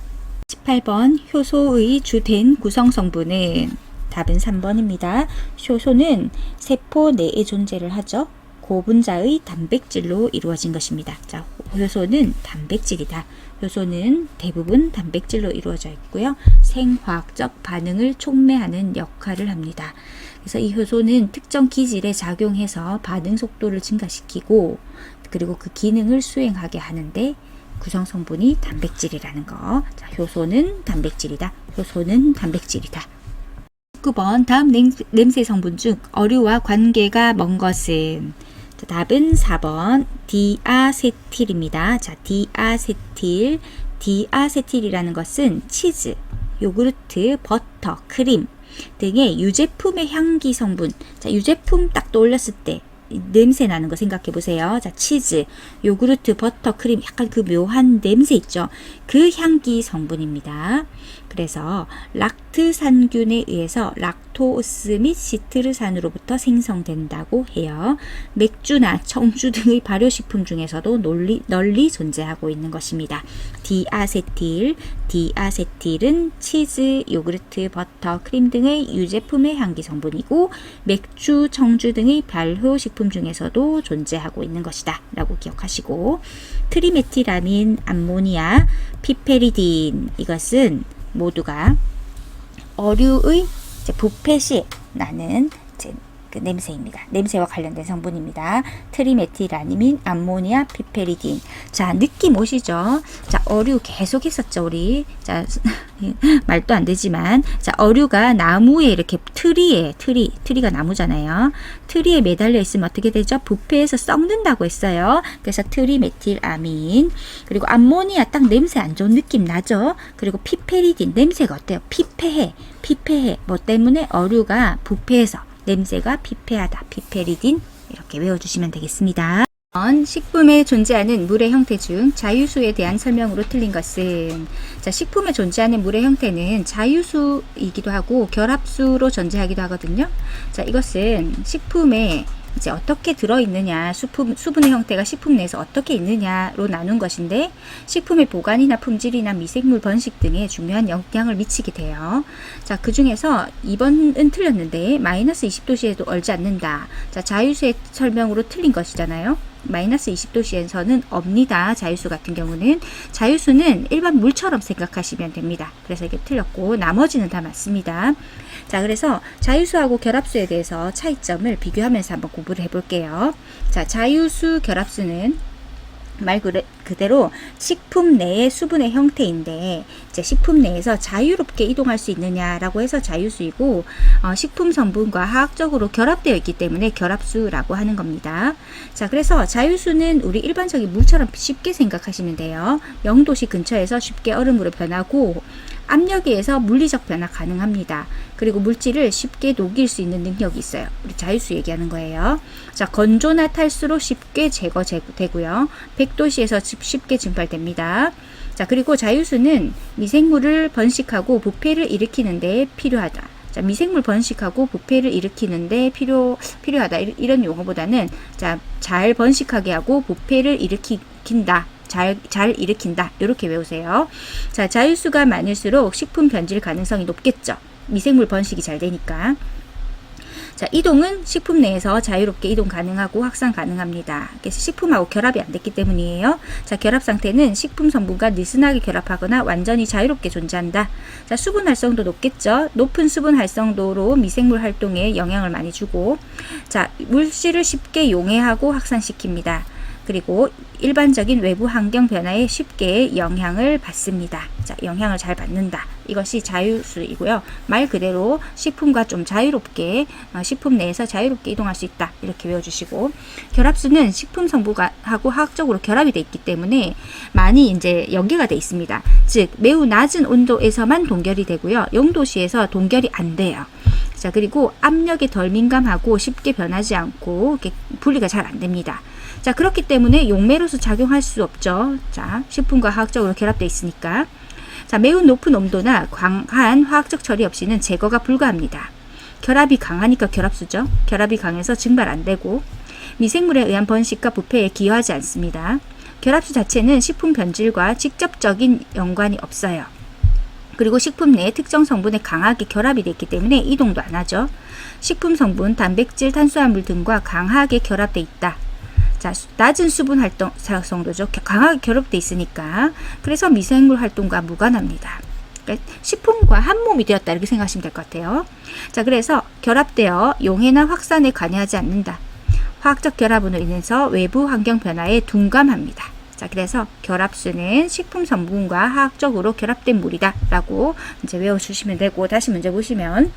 Speaker 1: 18번 효소의 주된 구성 성분은 답은 3번입니다. 효소는 세포 내에 존재를 하죠. 고분자의 단백질로 이루어진 것입니다. 자, 효소는 단백질이다. 효소는 대부분 단백질로 이루어져 있고요. 생화학적 반응을 촉매하는 역할을 합니다. 그래서 이 효소는 특정 기질에 작용해서 반응 속도를 증가시키고 그리고 그 기능을 수행하게 하는데 구성 성분이 단백질이라는 거. 자, 효소는 단백질이다. 효소는 단백질이다. 9번 다음 냄새 성분 중 어류와 관계가 먼 것은 자, 답은 4번 디아세틸입니다. 자, 디아세틸이라는 것은 치즈, 요구르트, 버터, 크림 등의 유제품의 향기 성분. 자, 유제품 딱 떠올렸을 때 냄새 나는 거 생각해 보세요. 자, 치즈, 요구르트, 버터, 크림 약간 그 묘한 냄새 있죠. 그 향기 성분입니다. 그래서 락트산균에 의해서 락토스 및 시트르산으로부터 생성된다고 해요. 맥주나 청주 등의 발효식품 중에서도 널리 존재하고 있는 것입니다. 디아세틸은 치즈, 요구르트, 버터, 크림 등의 유제품의 향기 성분이고 맥주, 청주 등의 발효식품 중에서도 존재하고 있는 것이다 라고 기억하시고, 트리메틸아민, 암모니아, 피페리딘 이것은 모두가 어류의 부패 시 나는 이제 그 냄새입니다. 냄새와 관련된 성분입니다. 트리메틸아민, 암모니아, 피페리딘. 자, 느낌 오시죠? 자, 어류 계속 했었죠, 우리. 자, 말도 안 되지만. 자, 어류가 나무에 이렇게 트리가 나무잖아요. 트리에 매달려 있으면 어떻게 되죠? 부패해서 썩는다고 했어요. 그래서 트리메틸아민. 그리고 암모니아 딱 냄새 안 좋은 느낌 나죠? 그리고 피페리딘 냄새가 어때요? 피폐해. 뭐 때문에? 어류가 부패해서 냄새가 피폐하다. 피페리딘 이렇게 외워주시면 되겠습니다. 식품에 존재하는 물의 형태 중 자유수에 대한 설명으로 틀린 것은 자, 식품에 존재하는 물의 형태는 자유수이기도 하고 결합수로 존재하기도 하거든요. 자, 이것은 식품에 이제 어떻게 들어있느냐, 수분의 형태가 식품 내에서 어떻게 있느냐로 나눈 것인데 식품의 보관이나 품질이나 미생물 번식 등에 중요한 영향을 미치게 돼요. 자, 그 중에서 2번은 틀렸는데 마이너스 20도씨에도 얼지 않는다. 자, 자유수의 설명으로 틀린 것이잖아요. 마이너스 20도씨에서는 없니다. 자유수 같은 경우는 자유수는 일반 물처럼 생각하시면 됩니다. 그래서 이게 틀렸고 나머지는 다 맞습니다. 자, 그래서 자유수하고 결합수에 대해서 차이점을 비교하면서 한번 공부를 해볼게요. 자, 자유수, 결합수는 말 그대로 식품 내의 수분의 형태인데 이제 식품 내에서 자유롭게 이동할 수 있느냐라고 해서 자유수이고 식품 성분과 화학적으로 결합되어 있기 때문에 결합수라고 하는 겁니다. 자, 그래서 자유수는 우리 일반적인 물처럼 쉽게 생각하시면 돼요. 0도씨 근처에서 쉽게 얼음으로 변하고 압력에 의해서 물리적 변화 가능합니다. 그리고 물질을 쉽게 녹일 수 있는 능력이 있어요. 우리 자유수 얘기하는 거예요. 자, 건조나 탈수로 쉽게 제거되고요. 100도씨에서 쉽게 증발됩니다. 자, 그리고 자유수는 미생물을 번식하고 부패를 일으키는데 필요하다. 자, 미생물 번식하고 부패를 일으키는데 필요하다. 이런 용어보다는 자, 잘 번식하게 하고 부패를 일으킨다. 잘 일으킨다. 이렇게 외우세요. 자, 자유수가 많을수록 식품 변질 가능성이 높겠죠. 미생물 번식이 잘 되니까. 자, 이동은 식품 내에서 자유롭게 이동 가능하고 확산 가능합니다. 그래서 식품하고 결합이 안 됐기 때문이에요. 자, 결합 상태는 식품 성분과 느슨하게 결합하거나 완전히 자유롭게 존재한다. 자, 수분 활성도 높겠죠. 높은 수분 활성도로 미생물 활동에 영향을 많이 주고, 자, 물질을 쉽게 용해하고 확산시킵니다. 그리고 일반적인 외부 환경 변화에 쉽게 영향을 받습니다. 자, 영향을 잘 받는다. 이것이 자유수이고요. 말 그대로 식품과 좀 자유롭게 식품 내에서 자유롭게 이동할 수 있다. 이렇게 외워주시고, 결합수는 식품 성분하고 화학적으로 결합이 되어 있기 때문에 많이 이제 연계가 되어 있습니다. 즉 매우 낮은 온도에서만 동결이 되고요. 0도씨에서 동결이 안 돼요. 자, 그리고 압력에 덜 민감하고 쉽게 변하지 않고 분리가 잘 안 됩니다. 자, 그렇기 때문에 용매로서 작용할 수 없죠. 자, 식품과 화학적으로 결합되어 있으니까. 자, 매우 높은 온도나 강한 화학적 처리 없이는 제거가 불가합니다. 결합이 강하니까 결합수죠. 결합이 강해서 증발 안 되고 미생물에 의한 번식과 부패에 기여하지 않습니다. 결합수 자체는 식품 변질과 직접적인 연관이 없어요. 그리고 식품 내에 특정 성분에 강하게 결합이 되기 때문에 이동도 안 하죠. 식품 성분, 단백질, 탄수화물 등과 강하게 결합되어 있다. 자, 낮은 수분 활성도죠. 강하게 결합되어 있으니까. 그래서 미생물 활동과 무관합니다. 그러니까 식품과 한 몸이 되었다. 이렇게 생각하시면 될 것 같아요. 자, 그래서 결합되어 용해나 확산에 관여하지 않는다. 화학적 결합으로 인해서 외부 환경 변화에 둔감합니다. 자, 그래서 결합수는 식품 성분과 화학적으로 결합된 물이다 라고 이제 외워주시면 되고, 다시 문제 보시면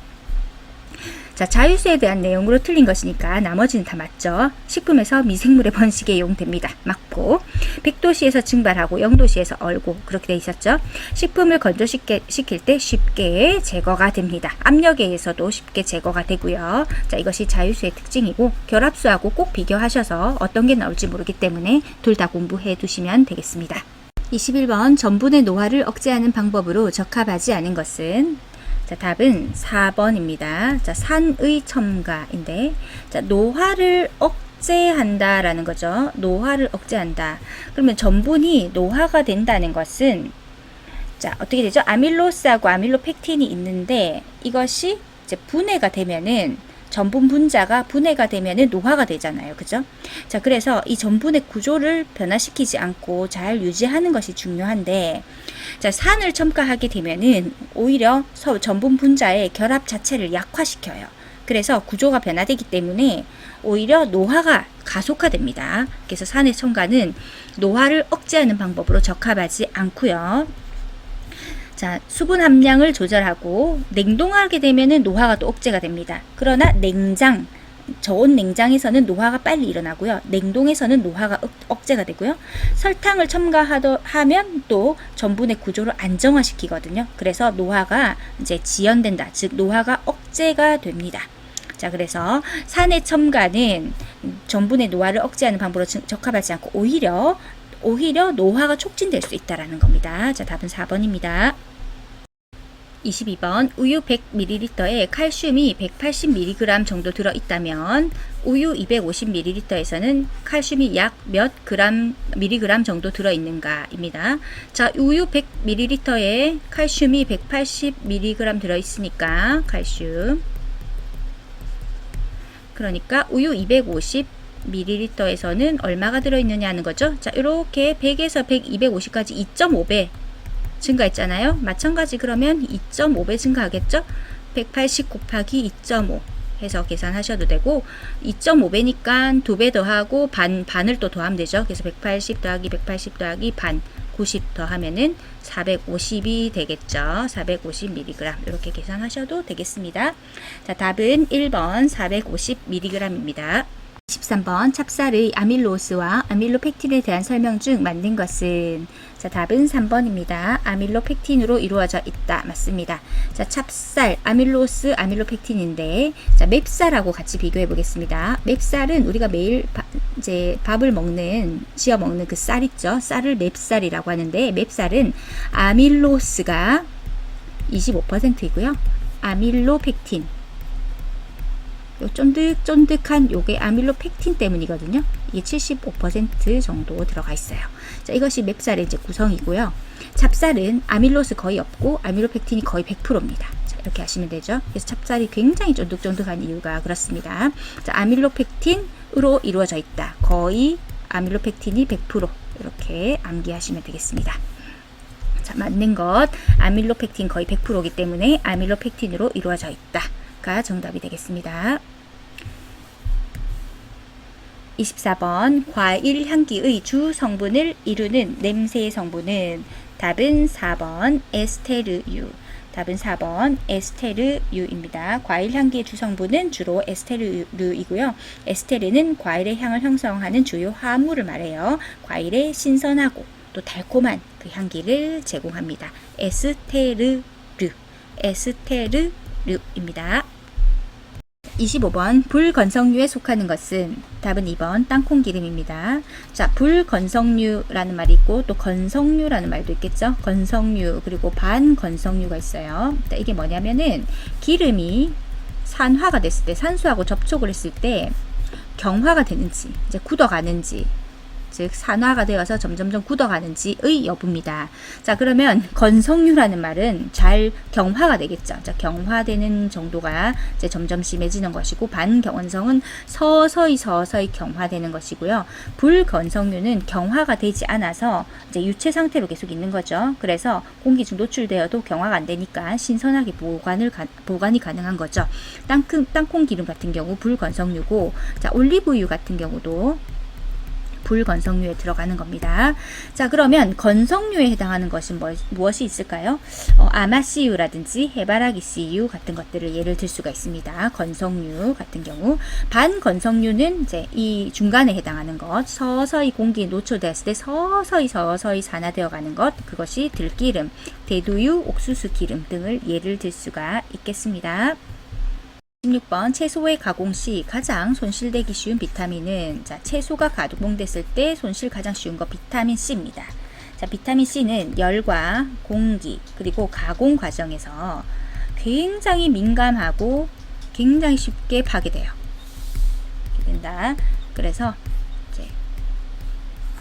Speaker 1: 자, 자유수에 대한 내용으로 틀린 것이니까 나머지는 다 맞죠. 식품에서 미생물의 번식에 이용됩니다. 맞고, 100도씨에서 증발하고 0도씨에서 얼고 그렇게 돼 있었죠. 식품을 건조시킬 때 쉽게 제거가 됩니다. 압력에 의해서도 쉽게 제거가 되고요. 자, 이것이 자유수의 특징이고, 결합수하고 꼭 비교하셔서 어떤 게 나올지 모르기 때문에 둘 다 공부해 두시면 되겠습니다. 21번 전분의 노화를 억제하는 방법으로 적합하지 않은 것은? 자, 답은 4번입니다. 자, 산의 첨가인데, 자, 노화를 억제한다라는 거죠. 노화를 억제한다. 그러면 전분이 노화가 된다는 것은, 자, 어떻게 되죠? 아밀로스하고 아밀로펙틴이 있는데, 이것이 이제 분해가 되면은, 전분 분자가 분해가 되면은 노화가 되잖아요. 그죠? 자, 그래서 이 전분의 구조를 변화시키지 않고 잘 유지하는 것이 중요한데, 자, 산을 첨가하게 되면은 오히려 전분 분자의 결합 자체를 약화시켜요. 그래서 구조가 변화되기 때문에 오히려 노화가 가속화됩니다. 그래서 산의 첨가는 노화를 억제하는 방법으로 적합하지 않고요. 자, 수분 함량을 조절하고 냉동하게 되면은 노화가 또 억제가 됩니다. 그러나 저온 냉장에서는 노화가 빨리 일어나고요. 냉동에서는 노화가 억제가 되고요. 설탕을 첨가하면 또 전분의 구조를 안정화시키거든요. 그래서 노화가 이제 지연된다. 즉 노화가 억제가 됩니다. 자, 그래서 산의 첨가는 전분의 노화를 억제하는 방법으로 적합하지 않고 오히려 노화가 촉진될 수 있다라는 겁니다. 자, 답은 4번입니다. 22번 우유 100ml에 칼슘이 180mg 정도 들어있다면 우유 250ml에서는 칼슘이 약 몇 mg 정도 들어있는가 입니다. 자, 우유 100ml에 칼슘이 180mg 들어있으니까 칼슘, 그러니까 우유 250ml에서는 얼마가 들어있느냐 하는 거죠. 자, 이렇게 100에서 100, 250까지 2.5배 증가했잖아요. 마찬가지 그러면 2.5배 증가하겠죠. 180 곱하기 2.5 해서 계산하셔도 되고 2.5배니까 2배 더하고 반을 또 더하면 되죠. 그래서 180 더하기 180 더하기 반 90 더하면은 450이 되겠죠. 450mg 이렇게 계산하셔도 되겠습니다. 자, 답은 1번 450mg입니다. 13번 찹쌀의 아밀로스와 아밀로펙틴에 대한 설명 중 맞는 것은? 자, 답은 3번입니다. 아밀로펙틴으로 이루어져 있다. 맞습니다. 자, 찹쌀, 아밀로스, 아밀로펙틴인데, 자, 맵쌀하고 같이 비교해 보겠습니다. 맵쌀은 우리가 매일 이제 밥을 지어 먹는 그 쌀 있죠. 쌀을 맵쌀이라고 하는데, 맵쌀은 아밀로스가 25%이고요. 아밀로펙틴, 요 쫀득쫀득한 요게 아밀로펙틴 때문이거든요. 이게 75% 정도 들어가 있어요. 자, 이것이 맵쌀의 이제 구성이고요. 찹쌀은 아밀로스 거의 없고 아밀로펙틴이 거의 100%입니다. 자, 이렇게 하시면 되죠. 그래서 찹쌀이 굉장히 쫀득쫀득한 이유가 그렇습니다. 자, 아밀로펙틴으로 이루어져 있다. 거의 아밀로펙틴이 100% 이렇게 암기하시면 되겠습니다. 자, 맞는 것 아밀로펙틴 거의 100%이기 때문에 아밀로펙틴으로 이루어져 있다. 가 정답이 되겠습니다. 24번 과일 향기의 주 성분을 이루는 냄새 성분은? 답은 4번 에스테르유. 답은 4번 에스테르유입니다. 과일 향기의 주 성분은 주로 에스테르유이고요. 에스테르는 과일의 향을 형성하는 주요 화합물을 말해요. 과일의 신선하고 또 달콤한 그 향기를 제공합니다. 에스테르유입니다. 25번 불건성류에 속하는 것은? 답은 2번 땅콩기름입니다. 자, 불건성류라는 말이 있고 또 건성류라는 말도 있겠죠. 건성류 그리고 반건성류가 있어요. 이게 뭐냐면은 기름이 산화가 됐을 때, 산소하고 접촉을 했을 때 경화가 되는지 이제 굳어가는지, 즉 산화가 되어서 점점점 굳어가는지의 여부입니다. 자, 그러면 건성류라는 말은 잘 경화가 되겠죠. 자, 경화되는 정도가 이제 점점 심해지는 것이고, 반건성은 서서히 경화되는 것이고요. 불건성류는 경화가 되지 않아서 이제 유체 상태로 계속 있는 거죠. 그래서 공기 중 노출되어도 경화가 안 되니까 신선하게 보관이 가능한 거죠. 땅콩 기름 같은 경우 불건성류고, 자, 올리브유 같은 경우도 불건성류에 들어가는 겁니다. 자, 그러면 건성류에 해당하는 것은 무엇이 있을까요? 아마씨유라든지 해바라기씨유 같은 것들을 예를 들 수가 있습니다. 건성류 같은 경우. 반건성류는 이제 이 중간에 해당하는 것, 서서히 공기에 노출되었을 때 서서히 산화되어 가는 것, 그것이 들기름, 대두유, 옥수수 기름 등을 예를 들 수가 있겠습니다. 16번 채소의 가공 시 가장 손실되기 쉬운 비타민은? 자, 채소가 가공됐을 때 손실 가장 쉬운 거 비타민 C입니다. 자, 비타민 C는 열과 공기 그리고 가공 과정에서 굉장히 민감하고 굉장히 쉽게 파괴돼요. 이렇게 된다. 그래서 이제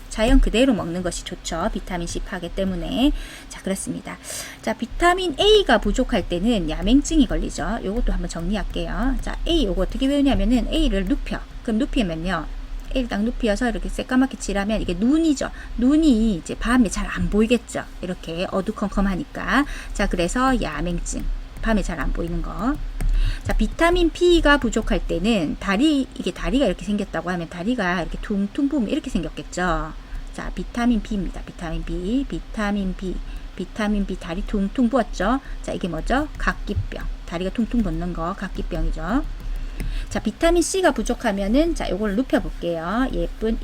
Speaker 1: 자연 그대로 먹는 것이 좋죠. 비타민 C 파괴 때문에. 자, 그렇습니다. 자, 비타민 A가 부족할 때는 야맹증이 걸리죠. 요것도 한번 정리할게요. 자, A 요거 어떻게 외우냐면은 A를 눕혀. 그럼 눕히면요. A를 딱 눕혀서 이렇게 새까맣게 칠하면 이게 눈이죠. 눈이 이제 밤에 잘 안 보이겠죠. 이렇게 어두컴컴하니까. 자, 그래서 야맹증. 밤에 잘 안 보이는 거. 자, 비타민 B가 부족할 때는 이게 다리가 이렇게 생겼다고 하면 다리가 이렇게 퉁퉁 부으면 이렇게 생겼겠죠. 자, 비타민 B입니다. 비타민 B 다리 퉁퉁 부었죠. 자, 이게 뭐죠? 각기병. 다리가 퉁퉁 붓는 거 각기병이죠. 자, 비타민 C가 부족하면은 자, 요걸 눕혀 볼게요. 예쁜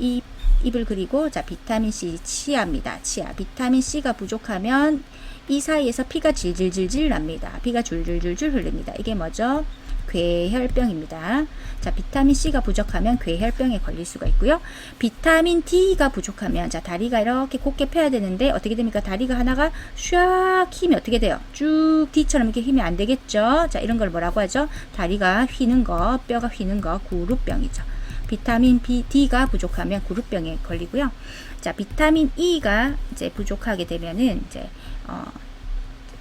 Speaker 1: 입을 그리고 자, 비타민 C 치아입니다. 치아. 비타민 C가 부족하면 이 사이에서 피가 질질질질 납니다. 피가 줄줄줄줄 흐릅니다. 이게 뭐죠? 괴혈병입니다. 자, 비타민 C가 부족하면 괴혈병에 걸릴 수가 있고요. 비타민 D가 부족하면 자, 다리가 이렇게 곧게 펴야 되는데 어떻게 됩니까? 다리가 하나가 샥 힘이 어떻게 돼요? 쭉 D처럼 이렇게 힘이 안 되겠죠? 자, 이런 걸 뭐라고 하죠? 다리가 휘는 거, 뼈가 휘는 거 구루병이죠. 비타민 D가 부족하면 구루병에 걸리고요. 자, 비타민 E가 이제 부족하게 되면은 이제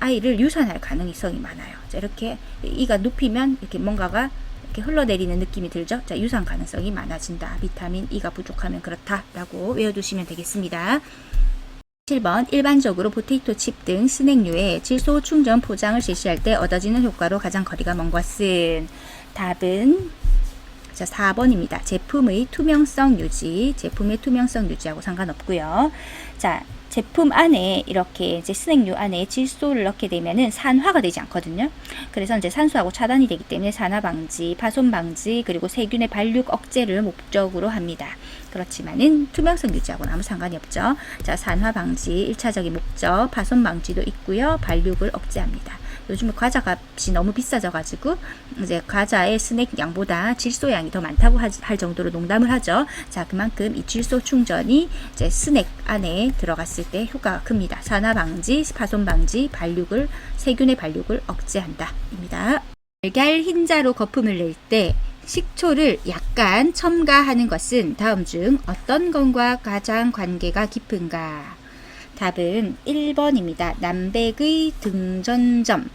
Speaker 1: 아이를 유산할 가능성이 많아요. 자, 이렇게 이가 눕히면 이렇게 뭔가가 이렇게 흘러내리는 느낌이 들죠. 자, 유산 가능성이 많아진다. 비타민 E가 부족하면 그렇다라고 외워두시면 되겠습니다. 7번 일반적으로 포테이토 칩 등 스낵류의 질소 충전 포장을 실시할 때 얻어지는 효과로 가장 거리가 먼 것은 답은 자, 4번입니다. 제품의 투명성 유지하고 상관없고요. 자, 제품 안에 이렇게 이제 스낵류 안에 질소를 넣게 되면은 산화가 되지 않거든요. 그래서 이제 산소하고 차단이 되기 때문에 산화 방지, 파손 방지, 그리고 세균의 발육 억제를 목적으로 합니다. 그렇지만은 투명성 유지하고는 아무 상관이 없죠. 자, 산화 방지 1차적인 목적, 파손 방지도 있고요. 발육을 억제합니다. 요즘 과자 값이 너무 비싸져 가지고 이제 과자의 스낵 양보다 질소 양이 더 많다고 할 정도로 농담을 하죠. 자, 그만큼 이 질소 충전이 이제 스낵 안에 들어갔을 때 효과가 큽니다. 산화 방지, 파손 방지, 세균의 발육을 억제한다입니다. 달걀 흰자로 거품을 낼 때 식초를 약간 첨가하는 것은 다음 중 어떤 것과 가장 관계가 깊은가? 답은 1번입니다. 남백의 등전점.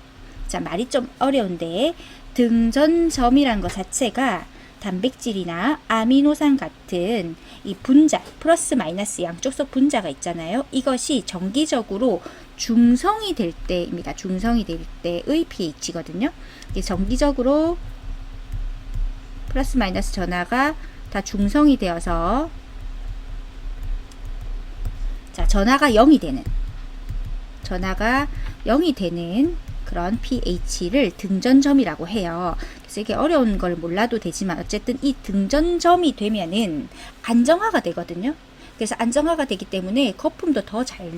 Speaker 1: 자, 말이 좀 어려운데 등전점이란 것 자체가 단백질이나 아미노산 같은 이 분자, 플러스 마이너스 양쪽속 분자가 있잖아요. 이것이 정기적으로 중성이 될 때입니다. 중성이 될 때의 pH거든요. 정기적으로 플러스 마이너스 전하가 다 중성이 되어서 자, 전하가 0이 되는 그런 pH를 등전점이라고 해요. 그래서 이게 어려운 걸 몰라도 되지만 어쨌든 이 등전점이 되면은 안정화가 되거든요. 그래서 안정화가 되기 때문에 거품도 더 잘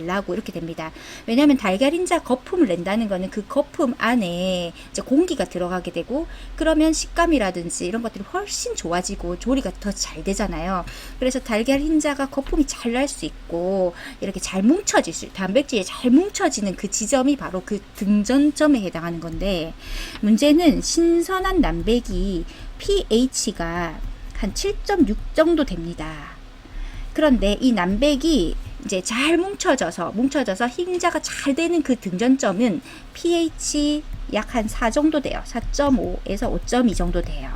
Speaker 1: 나고 이렇게 됩니다. 왜냐하면 달걀 흰자 거품을 낸다는 거는 그 거품 안에 이제 공기가 들어가게 되고 그러면 식감이라든지 이런 것들이 훨씬 좋아지고 조리가 더 잘 되잖아요. 그래서 달걀 흰자가 거품이 잘 날 수 있고 이렇게 잘 단백질이 잘 뭉쳐지는 그 지점이 바로 그 등전점에 해당하는 건데 문제는 신선한 남백이 pH가 한 7.6 정도 됩니다. 그런데 이 남백이 이제 잘 뭉쳐져서 흰자가 잘 되는 그 등전점은 pH 약 한 4 정도 돼요. 4.5에서 5.2 정도 돼요.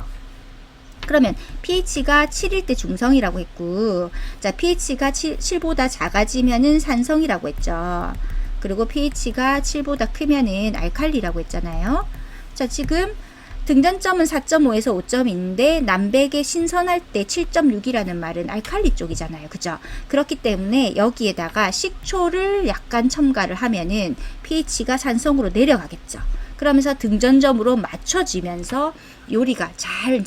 Speaker 1: 그러면 pH가 7일 때 중성이라고 했고, 자, pH가 7보다 작아지면은 산성이라고 했죠. 그리고 pH가 7보다 크면은 알칼리라고 했잖아요. 자, 지금 등전점은 4.5에서 5.2인데 남백에 신선할 때 7.6이라는 말은 알칼리 쪽이잖아요. 그죠? 그렇기 때문에 여기에다가 식초를 약간 첨가를 하면은 pH가 산성으로 내려가겠죠. 그러면서 등전점으로 맞춰지면서 요리가 잘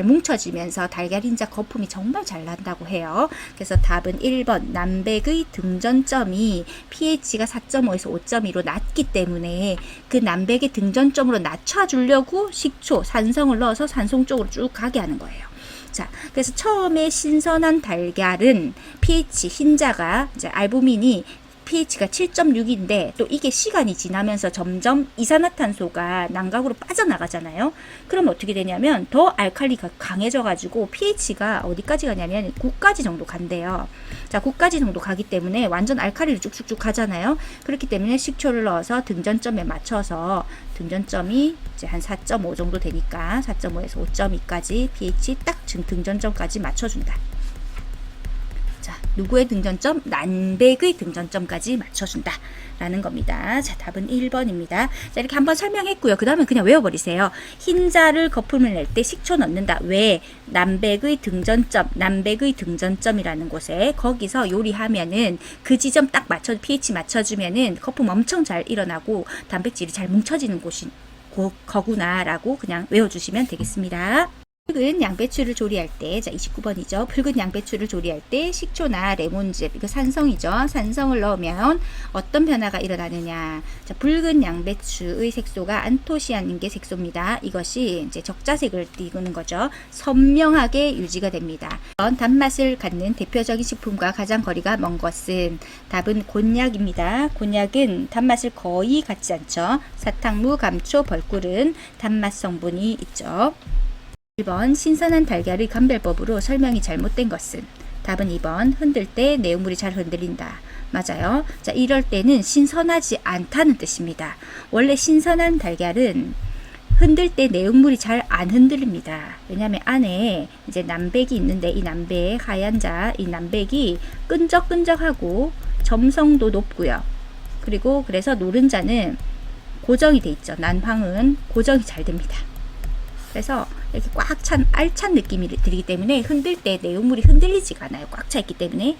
Speaker 1: 뭉쳐지면서 달걀 흰자 거품이 정말 잘 난다고 해요. 그래서 답은 1번 남백의 등전점이 pH가 4.5에서 5.2로 낮기 때문에 그 남백의 등전점으로 낮춰주려고 식초, 산성을 넣어서 산성 쪽으로 쭉 가게 하는 거예요. 자, 그래서 처음에 신선한 달걀은 pH 흰자가 이제 알부민이 pH가 7.6인데 또 이게 시간이 지나면서 점점 이산화탄소가 난각으로 빠져나가잖아요. 그럼 어떻게 되냐면 더 알칼리가 강해져 가지고 pH가 어디까지 가냐면 9까지 정도 간대요. 자, 9까지 정도 가기 때문에 완전 알칼리를 쭉쭉쭉 가잖아요. 그렇기 때문에 식초를 넣어서 등전점에 맞춰서 등전점이 이제 한 4.5 정도 되니까 4.5에서 5.2까지 pH 딱 등전점까지 맞춰준다. 자, 누구의 등전점? 난백의 등전점까지 맞춰준다 라는 겁니다. 자, 답은 1번입니다. 자, 이렇게 한번 설명했고요. 그 다음에 그냥 외워버리세요. 흰자를 거품을 낼 때 식초 넣는다. 왜? 난백의 등전점, 난백의 등전점이라는 곳에 거기서 요리하면은 그 지점 딱 맞춰 pH 맞춰주면은 거품 엄청 잘 일어나고 단백질이 잘 뭉쳐지는 곳이 거구나라고 그냥 외워주시면 되겠습니다. 붉은 양배추를 조리할 때, 자 29번이죠. 붉은 양배추를 조리할 때 식초나 레몬즙, 이거 산성이죠. 산성을 넣으면 어떤 변화가 일어나느냐. 자, 붉은 양배추의 색소가 안토시아닌 게 색소입니다. 이것이 이제 적자색을 띠는 거죠. 선명하게 유지가 됩니다. 단맛을 갖는 대표적인 식품과 가장 거리가 먼 것은 답은 곤약입니다. 곤약은 단맛을 거의 갖지 않죠. 사탕무, 감초, 벌꿀은 단맛 성분이 있죠. 1번 신선한 달걀의 감별법으로 설명이 잘못된 것은 답은 2번 흔들 때 내용물이 잘 흔들린다. 맞아요. 자, 이럴 때는 신선하지 않다는 뜻입니다. 원래 신선한 달걀은 흔들 때 내용물이 잘 안 흔들립니다. 왜냐하면 안에 이제 남백이 있는데 이 남백, 하얀 자, 이 남백이 끈적끈적하고 점성도 높고요. 그리고 그래서 노른자는 고정이 돼 있죠. 난황은 고정이 잘 됩니다. 그래서 이렇게 꽉 찬 알찬 느낌이 들기 때문에 흔들 때 내용물이 흔들리지가 않아요. 꽉 차 있기 때문에.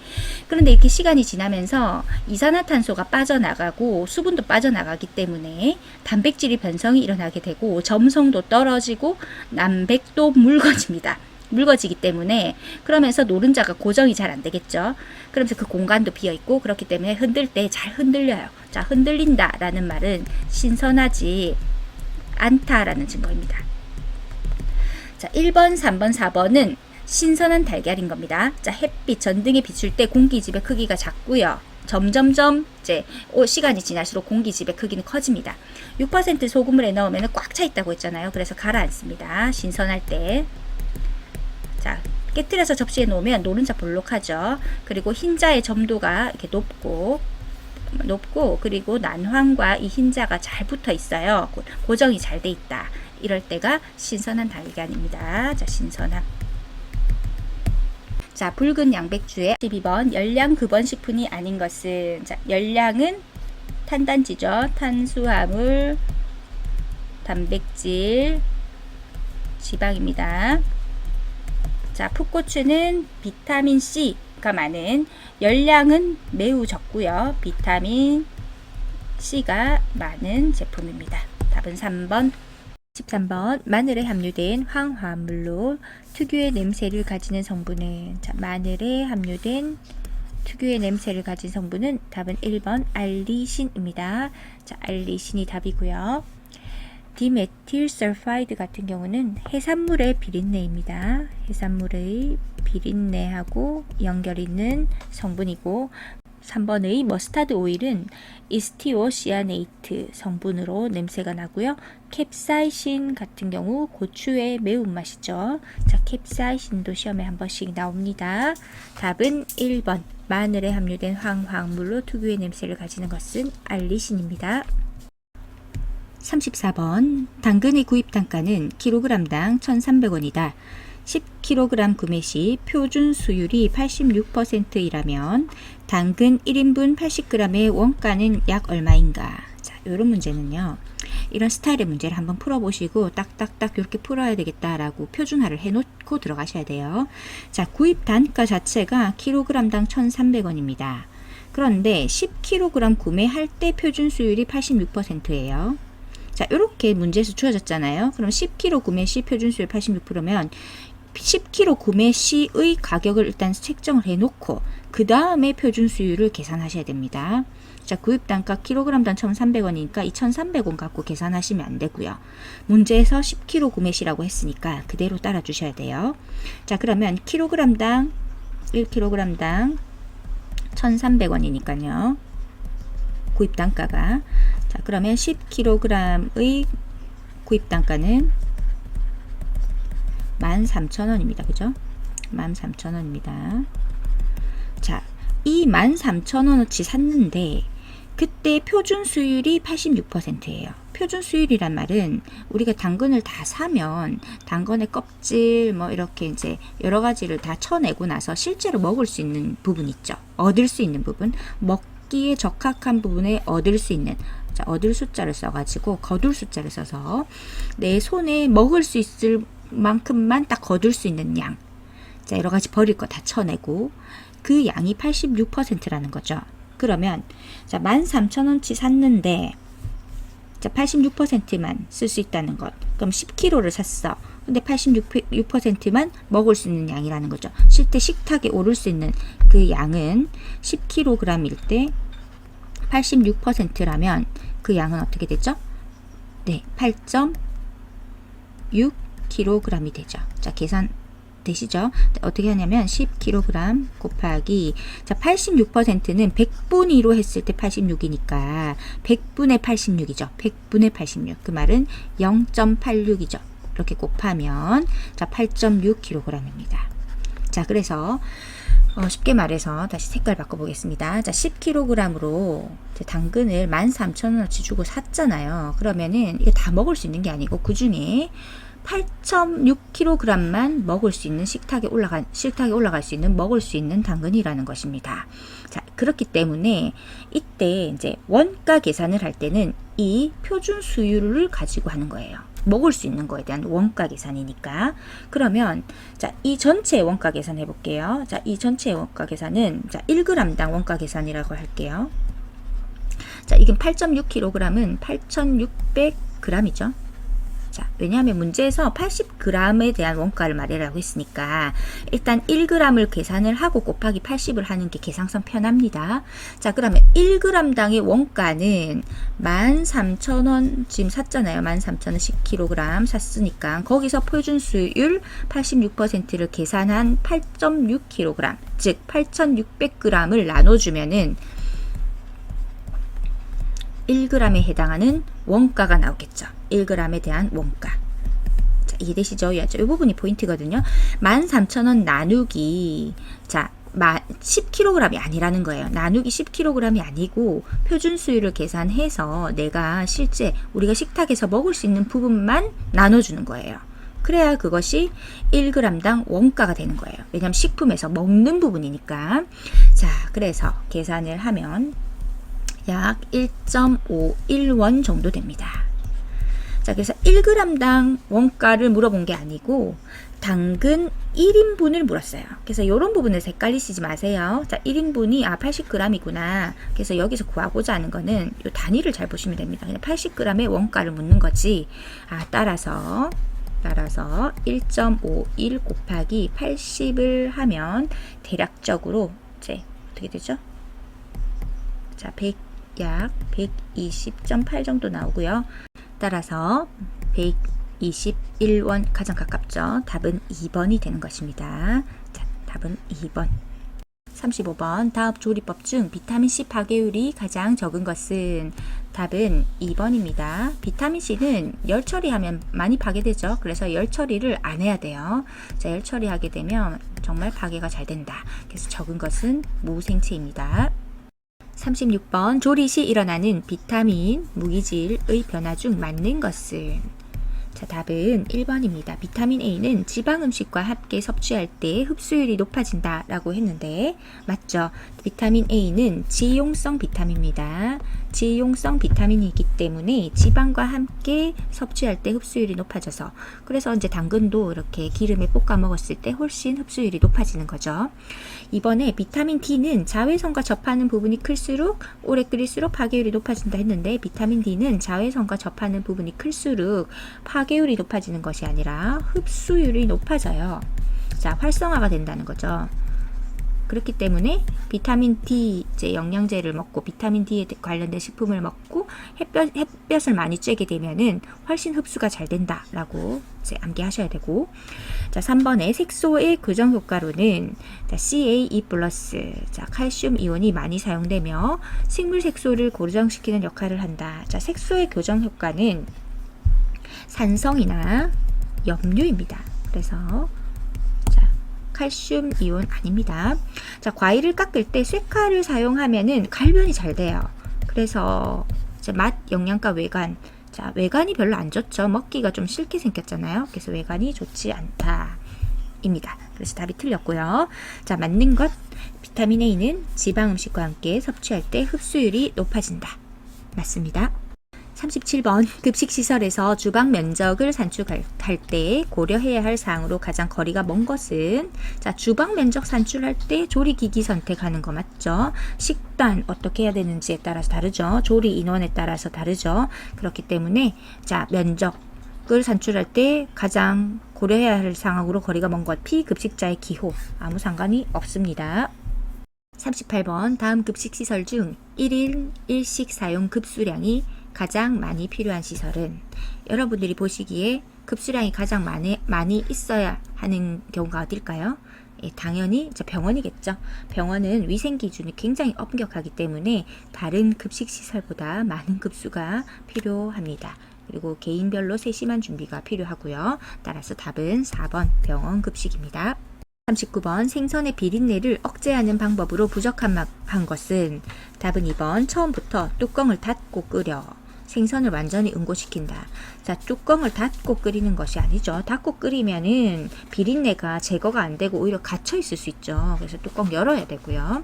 Speaker 1: 그런데 이렇게 시간이 지나면서 이산화탄소가 빠져나가고 수분도 빠져나가기 때문에 단백질이 변성이 일어나게 되고 점성도 떨어지고 남백도 묽어집니다. 묽어지기 때문에 그러면서 노른자가 고정이 잘 안 되겠죠. 그러면서 그 공간도 비어 있고 그렇기 때문에 흔들 때 잘 흔들려요. 자, 흔들린다 라는 말은 신선하지 않다라는 증거입니다. 자, 1번, 3번, 4번은 신선한 달걀인 겁니다. 자, 햇빛, 전등에 비출 때 공기집의 크기가 작고요. 점점점 이제 시간이 지날수록 공기집의 크기는 커집니다. 6% 소금물에 넣으면 꽉 차 있다고 했잖아요. 그래서 가라앉습니다. 신선할 때. 자, 깨뜨려서 접시에 놓으면 노른자 볼록하죠. 그리고 흰자의 점도가 이렇게 높고 그리고 난황과 이 흰자가 잘 붙어 있어요. 고정이 잘 돼 있다. 이럴 때가 신선한 달걀입니다. 자, 신선함. 자, 붉은 양배추에 12번 열량 급원 식품이 아닌 것은, 자, 열량은 탄단지죠. 탄수화물, 단백질, 지방입니다. 자, 풋고추는 비타민 C가 많은, 열량은 매우 적고요. 비타민 C가 많은 제품입니다. 답은 3번. 13번 마늘에 함유된 황화물로 특유의 냄새를 가지는 성분은, 자, 마늘에 함유된 특유의 냄새를 가진 성분은 답은 1번 알리신입니다. 자, 알리신이 답이고요. 디메틸설파이드 같은 경우는 해산물의 비린내입니다. 해산물의 비린내하고 연결 있는 성분이고, 3번의 머스타드 오일은 이스티오시아네이트 성분으로 냄새가 나고요. 캡사이신 같은 경우 고추의 매운맛이죠. 자, 캡사이신도 시험에 한 번씩 나옵니다. 답은 1번. 마늘에 함유된 황화물로 특유의 냄새를 가지는 것은 알리신입니다. 34번 당근의 구입 단가는 kg당 1,300원이다. 10kg 구매 시 표준 수율이 86%이라면 당근 1인분 80g의 원가는 약 얼마인가? 자, 이런 문제는요. 이런 스타일의 문제를 한번 풀어보시고 딱딱딱 이렇게 풀어야 되겠다라고 표준화를 해놓고 들어가셔야 돼요. 자, 구입 단가 자체가 kg당 1,300원입니다. 그런데 10kg 구매할 때 표준 수율이 86%예요. 자, 이렇게 문제에서 주어졌잖아요. 그럼 10kg 구매 시 표준 수율 86%면 10kg 구매 시의 가격을 일단 책정을 해놓고 그 다음에 표준 수율을 계산하셔야 됩니다. 자, 구입 단가 kg당 1,300원이니까 2,300원 갖고 계산하시면 안 되고요. 문제에서 10kg 구매 시라고 했으니까 그대로 따라 주셔야 돼요. 자, 그러면 kg당 1kg당 1,300원이니까요. 구입 단가가, 자, 그러면 10kg의 구입 단가는 13,000원입니다. 그죠? 13,000원입니다. 자, 이 13,000원어치 샀는데 그때 표준 수율이 86%예요. 표준 수율이란 말은 우리가 당근을 다 사면 당근의 껍질 뭐 이렇게 이제 여러 가지를 다 쳐내고 나서 실제로 먹을 수 있는 부분 있죠. 얻을 수 있는 부분, 먹기에 적합한 부분에 얻을 수 있는, 자, 얻을 숫자를 써가지고 거둘 숫자를 써서 내 손에 먹을 수 있을 만큼만 딱 거둘 수 있는 양. 자, 여러 가지 버릴 거 다 쳐내고 그 양이 86%라는 거죠. 그러면 자, 13,000원치 샀는데 자, 86%만 쓸 수 있다는 것. 그럼 10kg를 샀어. 근데 86%만 먹을 수 있는 양이라는 거죠. 실제 식탁에 오를 수 있는 그 양은 10kg일 때 86%라면 그 양은 어떻게 되죠? 네, 8.6kg이 되죠. 자, 계산 되시죠? 어떻게 하냐면 10kg 곱하기 자 86%는 100분의 2로 했을 때 86이니까 100분의 86이죠. 100분의 86. 그 말은 0.86이죠. 이렇게 곱하면 자 8.6kg입니다. 자, 그래서 쉽게 말해서 다시 색깔 바꿔보겠습니다. 자, 10kg으로 당근을 13,000원어치 주고 샀잖아요. 그러면은 이게 다 먹을 수 있는 게 아니고 그 중에 8.6kg만 먹을 수 있는 실탁에 올라갈 수 있는 먹을 수 있는 당근이라는 것입니다. 자, 그렇기 때문에 이때 이제 원가 계산을 할 때는 이 표준 수율을 가지고 하는 거예요. 먹을 수 있는 거에 대한 원가 계산이니까. 그러면 자, 이 전체 원가 계산 해볼게요. 자, 이 전체 원가 계산은 자, 1g당 원가 계산이라고 할게요. 자, 이건 8.6kg은 8,600g이죠. 자, 왜냐하면 문제에서 80g에 대한 원가를 말하라고 했으니까 일단 1g을 계산을 하고 곱하기 80을 하는 게 계산성 편합니다. 자, 그러면 1g당의 원가는 13,000원 지금 샀잖아요. 13,000원 10kg 샀으니까 거기서 표준 수율 86%를 계산한 8.6kg, 즉 8,600g을 나눠주면은 1g에 해당하는 원가가 나오겠죠. 1g에 대한 원가. 자, 이해되시죠? 이 부분이 포인트거든요. 13,000원 나누기 자 10kg이 아니라는 거예요. 나누기 10kg이 아니고 표준 수율을 계산해서 내가 실제 우리가 식탁에서 먹을 수 있는 부분만 나눠주는 거예요. 그래야 그것이 1g당 원가가 되는 거예요. 왜냐하면 식품에서 먹는 부분이니까. 자, 그래서 계산을 하면 약 1.51원 정도 됩니다. 자, 그래서 1g당 원가를 물어본 게 아니고 당근 1인분을 물었어요. 그래서 이런 부분에서 헷갈리시지 마세요. 자, 1인분이 80g이구나. 그래서 여기서 구하고자 하는 거는 이 단위를 잘 보시면 됩니다. 그냥 80g의 원가를 묻는 거지. 따라서 1.51 곱하기 80을 하면 대략적으로 이제 어떻게 되죠? 자, 약 120.8 정도 나오고요. 따라서 121원 가장 가깝죠. 답은 2번이 되는 것입니다. 자, 답은 2번. 35번 다음 조리법 중 비타민C 파괴율이 가장 적은 것은 답은 2번입니다. 비타민C는 열 처리하면 많이 파괴되죠. 그래서 열 처리를 안 해야 돼요. 자, 열 처리하게 되면 정말 파괴가 잘 된다. 그래서 적은 것은 무생체입니다. 36번 조리 시 일어나는 비타민, 무기질의 변화 중 맞는 것은 자, 답은 1번입니다. 비타민 A는 지방 음식과 함께 섭취할 때 흡수율이 높아진다 라고 했는데 맞죠? 비타민 A는 지용성 비타민입니다. 지용성 비타민이기 때문에 지방과 함께 섭취할 때 흡수율이 높아져서 그래서 이제 당근도 이렇게 기름에 볶아 먹었을 때 훨씬 흡수율이 높아지는 거죠. 이번에 비타민 D는 자외선과 접하는 부분이 클수록 오래 끓일수록 파괴율이 높아진다 했는데 비타민 D는 자외선과 접하는 부분이 클수록 파괴율이 높아지는 것이 아니라 흡수율이 높아져요. 자, 활성화가 된다는 거죠. 그렇기 때문에 비타민 D 이제 영양제를 먹고 비타민 D에 관련된 식품을 먹고 햇볕을 많이 쬐게 되면은 훨씬 흡수가 잘 된다라고 이제 암기하셔야 되고 자 3번에 색소의 교정 효과로는 자, CaE+, 자 칼슘 이온이 많이 사용되며 식물 색소를 고정시키는 역할을 한다. 자 색소의 교정 효과는 산성이나 염류입니다. 그래서 칼슘 이온 아닙니다. 자, 과일을 깎을 때 쇠칼을 사용하면은 갈변이 잘 돼요. 그래서 이제 맛, 영양가, 외관. 자, 외관이 별로 안 좋죠. 먹기가 좀 싫게 생겼잖아요. 그래서 외관이 좋지 않다. 입니다. 그래서 답이 틀렸고요. 자, 맞는 것. 비타민 A는 지방 음식과 함께 섭취할 때 흡수율이 높아진다. 맞습니다. 37번 급식시설에서 주방 면적을 산출할 때 고려해야 할 사항으로 가장 거리가 먼 것은 자 주방 면적 산출할 때 조리기기 선택하는 거 맞죠? 식단 어떻게 해야 되는지에 따라서 다르죠. 조리 인원에 따라서 다르죠. 그렇기 때문에 자 면적을 산출할 때 가장 고려해야 할 사항으로 거리가 먼 것 피급식자의 기호 아무 상관이 없습니다. 38번 다음 급식시설 중 1일 1식 사용 급수량이 가장 많이 필요한 시설은 여러분들이 보시기에 급수량이 가장 많이 있어야 하는 경우가 어딜까요? 예, 당연히 병원이겠죠. 병원은 위생 기준이 굉장히 엄격하기 때문에 다른 급식시설보다 많은 급수가 필요합니다. 그리고 개인별로 세심한 준비가 필요하고요. 따라서 답은 4번 병원 급식입니다. 39번 생선의 비린내를 억제하는 방법으로 부적합한 것은 답은 2번 처음부터 뚜껑을 닫고 끓여 생선을 완전히 응고시킨다. 자, 뚜껑을 닫고 끓이는 것이 아니죠. 닫고 끓이면은 비린내가 제거가 안 되고 오히려 갇혀 있을 수 있죠. 그래서 뚜껑 열어야 되고요.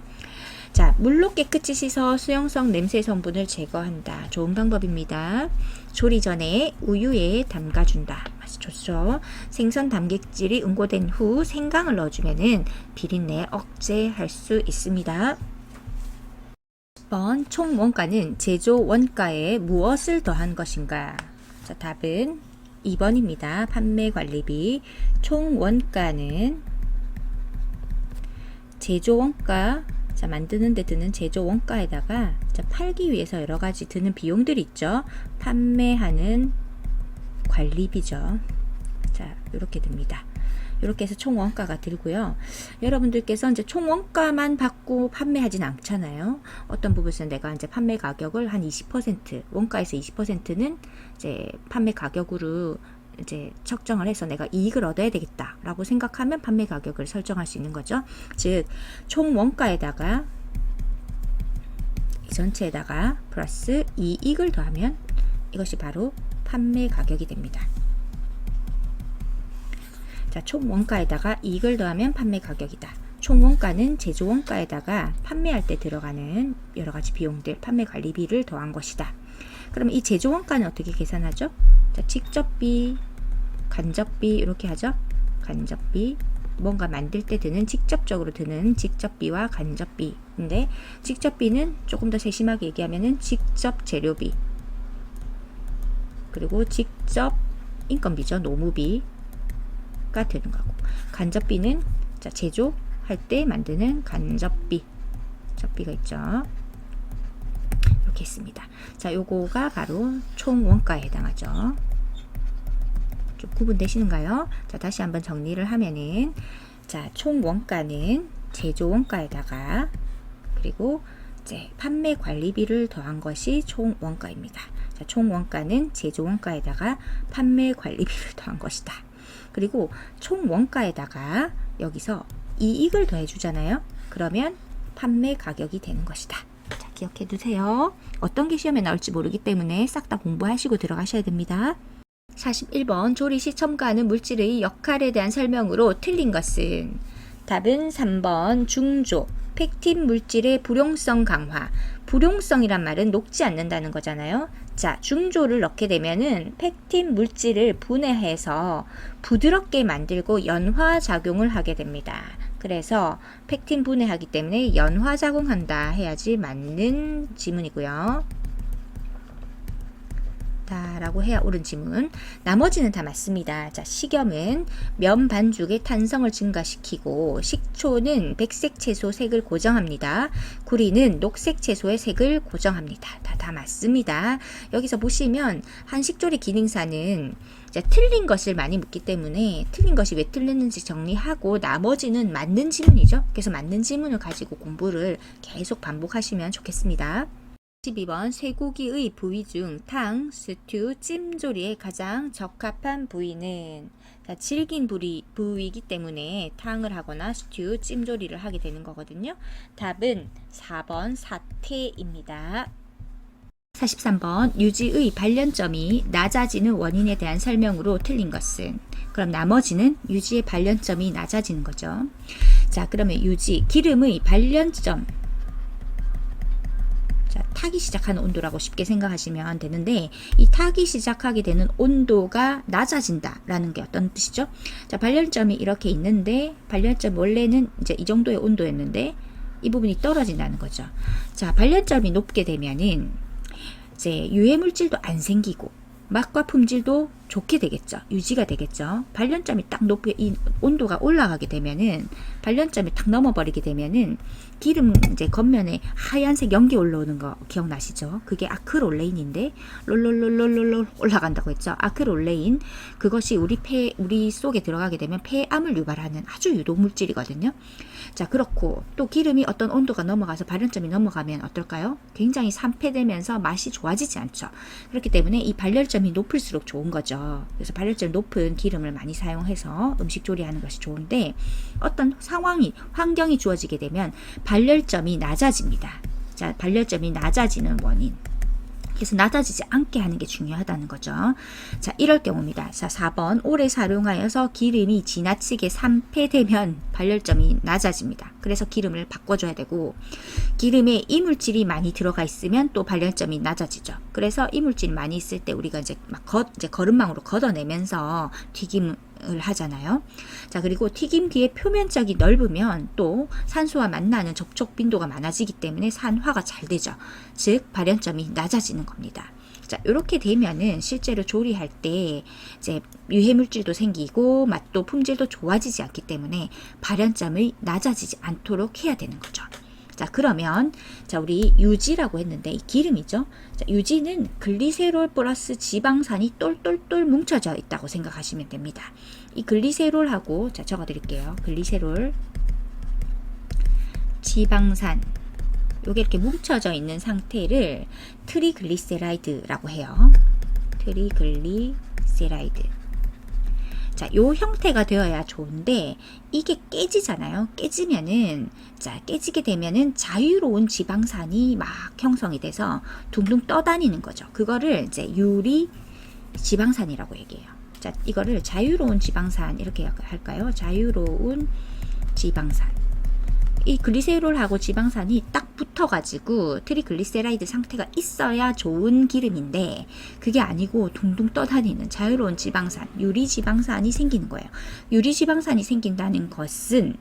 Speaker 1: 자, 물로 깨끗이 씻어 수용성 냄새 성분을 제거한다. 좋은 방법입니다. 조리 전에 우유에 담가준다. 맛이 좋죠. 생선 단백질이 응고된 후 생강을 넣어주면은 비린내 억제할 수 있습니다. 10번 총 원가는 제조 원가에 무엇을 더한 것인가? 자, 답은 2번입니다. 판매 관리비. 총 원가는 제조 원가 자, 만드는 데 드는 제조 원가에다가 자, 팔기 위해서 여러 가지 드는 비용들이 있죠. 판매하는 관리비죠. 자, 이렇게 됩니다. 이렇게 해서 총 원가가 들고요. 여러분들께서 이제 총 원가만 받고 판매하진 않잖아요. 어떤 부분에서 내가 이제 판매 가격을 한 20%, 원가에서 20%는 이제 판매 가격으로 이제 측정을 해서 내가 이익을 얻어야 되겠다라고 생각하면 판매 가격을 설정할 수 있는 거죠. 즉, 총 원가에다가 이 전체에다가 플러스 이익을 더하면 이것이 바로 판매 가격이 됩니다. 자, 총 원가에다가 이익을 더하면 판매 가격이다. 총 원가는 제조 원가에다가 판매할 때 들어가는 여러 가지 비용들, 판매 관리비를 더한 것이다. 그러면 이 제조 원가는 어떻게 계산하죠? 자, 직접비, 간접비 이렇게 하죠. 간접비, 뭔가 만들 때 드는 직접적으로 드는 직접비와 간접비인데 직접비는 조금 더 세심하게 얘기하면은 직접 재료비 그리고 직접 인건비죠. 노무비 가 되는 거고 간접비는 자, 제조할 때 만드는 간접비 접비가 있죠. 이렇게 있습니다. 자, 요거가 바로 총 원가에 해당하죠. 좀 구분되시는가요? 자, 다시 한번 정리를 하면은 자, 총 원가는 제조 원가에다가 그리고 이제 판매 관리비를 더한 것이 총 원가입니다. 자, 총 원가는 제조 원가에다가 판매 관리비를 더한 것이다. 그리고 총 원가에다가 여기서 이익을 더해 주잖아요. 그러면 판매 가격이 되는 것이다. 자, 기억해 두세요. 어떤 게 시험에 나올지 모르기 때문에 싹 다 공부하시고 들어가셔야 됩니다. 41번 조리 시 첨가하는 물질의 역할에 대한 설명으로 틀린 것은 답은 3번 중조 펙틴 물질의 불용성 강화. 불용성이란 말은 녹지 않는다는 거잖아요. 자, 중조를 넣게 되면은 펙틴 물질을 분해해서 부드럽게 만들고 연화 작용을 하게 됩니다. 그래서 펙틴 분해하기 때문에 연화 작용한다 해야지 맞는 지문이고요. 라고 해야 옳은 지문. 나머지는 다 맞습니다. 자, 식염은 면 반죽의 탄성을 증가시키고 식초는 백색 채소 색을 고정합니다. 구리는 녹색 채소의 색을 고정합니다. 다 맞습니다. 여기서 보시면 한식조리 기능사는 틀린 것을 많이 묻기 때문에 틀린 것이 왜 틀렸는지 정리하고 나머지는 맞는 지문이죠. 그래서 맞는 지문을 가지고 공부를 계속 반복하시면 좋겠습니다. 12번 쇠고기의 부위 중 탕, 스튜, 찜조리에 가장 적합한 부위는 자, 질긴 부위이기 때문에 탕을 하거나 스튜, 찜조리를 하게 되는 거거든요. 답은 4번 사태입니다. 43번 유지의 발련점이 낮아지는 원인에 대한 설명으로 틀린 것은, 그럼 나머지는 유지의 발련점이 낮아지는 거죠. 자, 그러면 유지, 기름의 발련점, 자, 타기 시작하는 온도라고 쉽게 생각하시면 되는데, 이 타기 시작하게 되는 온도가 낮아진다라는 게 어떤 뜻이죠? 자, 발련점이 이렇게 있는데, 발련점 원래는 이제 이 정도의 온도였는데 이 부분이 떨어진다는 거죠. 자, 발련점이 높게 되면은 이제 유해 물질도 안 생기고 맛과 품질도 좋게 되겠죠. 유지가 되겠죠. 발련점이 딱 높게, 이 온도가 올라가게 되면은, 발련점이 딱 넘어버리게 되면은 기름 이제 겉면에 하얀색 연기 올라오는 거 기억나시죠? 그게 아크롤레인인데 롤롤롤롤롤 올라간다고 했죠. 아크롤레인, 그것이 우리 속에 들어가게 되면 폐암을 유발하는 아주 유독 물질이거든요. 자, 그렇고 또 기름이 어떤 온도가 넘어가서 발련점이 넘어가면 어떨까요? 굉장히 산패되면서 맛이 좋아지지 않죠. 그렇기 때문에 이 발열점이 높을수록 좋은 거죠. 그래서 발열점 높은 기름을 많이 사용해서 음식 조리하는 것이 좋은데, 어떤 상황이, 환경이 주어지게 되면 발열점이 낮아집니다. 자, 발열점이 낮아지는 원인. 그래서 낮아지지 않게 하는 게 중요하다는 거죠. 자, 이럴 경우입니다. 자, 4번 오래 사용하여서 기름이 지나치게 산패되면 발열점이 낮아집니다. 그래서 기름을 바꿔줘야 되고, 기름에 이물질이 많이 들어가 있으면 또 발열점이 낮아지죠. 그래서 이물질이 많이 있을 때 우리가 이제 이제 거름망으로 걷어내면서 튀김을 하잖아요. 자, 그리고 튀김 뒤에 표면적이 넓으면 또 산소와 만나는 접촉 빈도가 많아지기 때문에 산화가 잘 되죠. 즉 발연점이 낮아지는 겁니다. 자, 이렇게 되면은 실제로 조리할 때 이제 유해 물질도 생기고 맛도 품질도 좋아지지 않기 때문에 발연점이 낮아지지 않도록 해야 되는 거죠. 자, 그러면 자, 우리 유지라고 했는데 이 기름이죠. 자, 유지는 글리세롤 플러스 지방산이 똘똘똘 뭉쳐져 있다고 생각하시면 됩니다. 이 글리세롤하고, 자, 적어 드릴게요. 글리세롤, 지방산, 요게 이렇게 뭉쳐져 있는 상태를 트리글리세라이드라고 해요. 트리글리세라이드. 자, 요 형태가 되어야 좋은데 이게 깨지잖아요. 깨지면은, 자, 깨지게 되면은 자유로운 지방산이 막 형성이 돼서 둥둥 떠다니는 거죠. 그거를 이제 유리 지방산이라고 얘기해요. 자, 이거를 자유로운 지방산 이렇게 할까요? 자유로운 지방산. 이 글리세롤하고 지방산이 딱 붙어가지고 트리글리세라이드 상태가 있어야 좋은 기름인데, 그게 아니고 둥둥 떠다니는 자유로운 지방산, 유리지방산이 생기는 거예요. 유리지방산이 생긴다는 것은,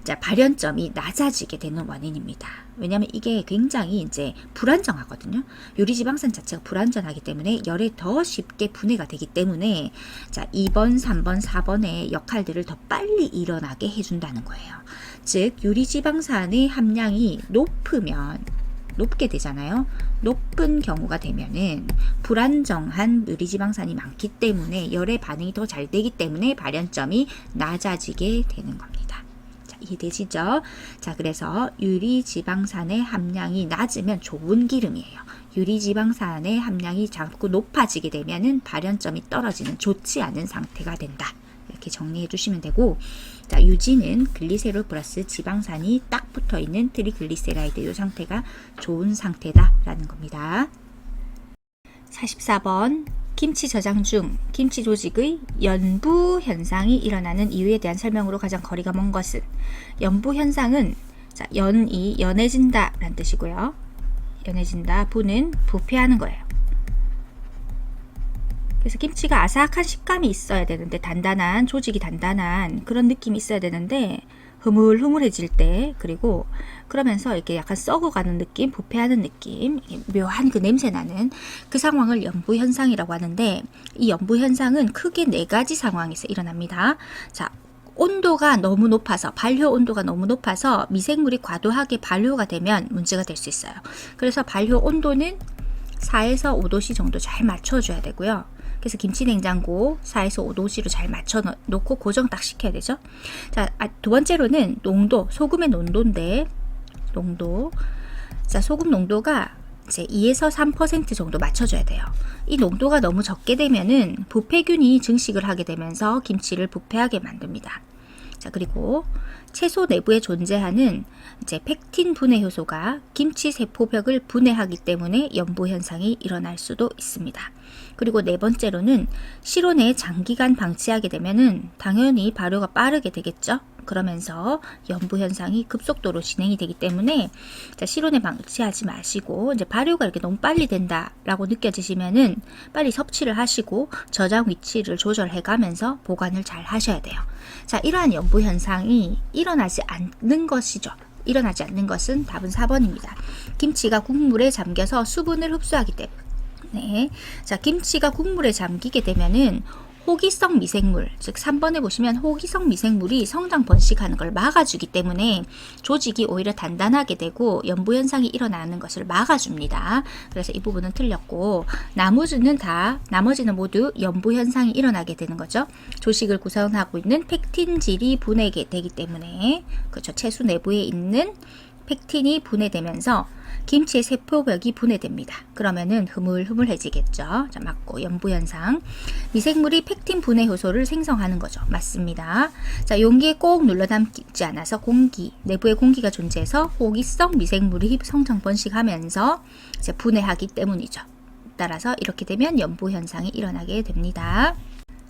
Speaker 1: 자, 발연점이 낮아지게 되는 원인입니다. 왜냐하면 이게 굉장히 이제 불안정하거든요. 유리지방산 자체가 불안정하기 때문에 열에 더 쉽게 분해가 되기 때문에, 자, 2번, 3번, 4번의 역할들을 더 빨리 일어나게 해준다는 거예요. 즉 유리지방산의 함량이 높게 되잖아요. 높은 경우가 되면은 불안정한 유리지방산이 많기 때문에 열의 반응이 더 잘 되기 때문에 발연점이 낮아지게 되는 겁니다. 자, 이해되시죠? 자, 그래서 유리지방산의 함량이 낮으면 좋은 기름이에요. 유리지방산의 함량이 자꾸 높아지게 되면은 발연점이 떨어지는 좋지 않은 상태가 된다. 이렇게 정리해 주시면 되고, 자, 유지는 글리세롤 플러스 지방산이 딱 붙어 있는 트리글리세라이드, 이 상태가 좋은 상태다라는 겁니다. 44번 김치 저장 중 김치 조직의 연부 현상이 일어나는 이유에 대한 설명으로 가장 거리가 먼 것은, 연부 현상은, 자, 연이 연해진다 라는 뜻이고요. 연해진다, 부는 부패하는 거예요. 그래서 김치가 아삭한 식감이 있어야 되는데, 단단한, 조직이 단단한 그런 느낌이 있어야 되는데 흐물흐물해질 때, 그리고 그러면서 이렇게 약간 썩어가는 느낌, 부패하는 느낌, 묘한 그 냄새 나는 그 상황을 연부 현상이라고 하는데, 이 연부 현상은 크게 4가지 상황에서 일어납니다. 자, 온도가 너무 높아서, 발효 온도가 너무 높아서 미생물이 과도하게 발효가 되면 문제가 될 수 있어요. 그래서 발효 온도는 4에서 5도씨 정도 잘 맞춰줘야 되고요. 그래서 김치 냉장고 4에서 5도씨로 잘 맞춰 놓고 고정 딱 시켜야 되죠. 자, 두 번째로는 농도, 소금의 농도인데, 농도. 자, 소금 농도가 이제 2에서 3% 정도 맞춰줘야 돼요. 이 농도가 너무 적게 되면은 부패균이 증식을 하게 되면서 김치를 부패하게 만듭니다. 자, 그리고 채소 내부에 존재하는 이제 펙틴 분해 효소가 김치 세포벽을 분해하기 때문에 연부 현상이 일어날 수도 있습니다. 그리고 네 번째로는 실온에 장기간 방치하게 되면은 당연히 발효가 빠르게 되겠죠. 그러면서 연부 현상이 급속도로 진행이 되기 때문에 실온에 방치하지 마시고 이제 발효가 이렇게 너무 빨리 된다라고 느껴지시면은 빨리 섭취를 하시고 저장 위치를 조절해 가면서 보관을 잘 하셔야 돼요. 자, 이러한 연부 현상이 일어나지 않는 것이죠. 일어나지 않는 것은 답은 4번입니다. 김치가 국물에 잠겨서 수분을 흡수하기 때문에 자, 김치가 국물에 잠기게 되면은 호기성 미생물, 즉 3번에 보시면 호기성 미생물이 성장 번식하는 걸 막아주기 때문에 조직이 오히려 단단하게 되고 연부 현상이 일어나는 것을 막아줍니다. 그래서 이 부분은 틀렸고 나머지는 모두 연부 현상이 일어나게 되는 거죠. 조직을 구성하고 있는 펙틴질이 분해되기 때문에 그렇죠. 채소 내부에 있는 펙틴이 분해되면서 김치의 세포벽이 분해됩니다. 그러면은 흐물흐물해지겠죠. 자, 맞고 연부 현상. 미생물이 펙틴 분해 효소를 생성하는 거죠. 맞습니다. 자, 용기에 꼭 눌러 담지 않아서 내부에 공기가 존재해서 호기성 미생물이 성장 번식하면서 이제 분해하기 때문이죠. 따라서 이렇게 되면 연부 현상이 일어나게 됩니다.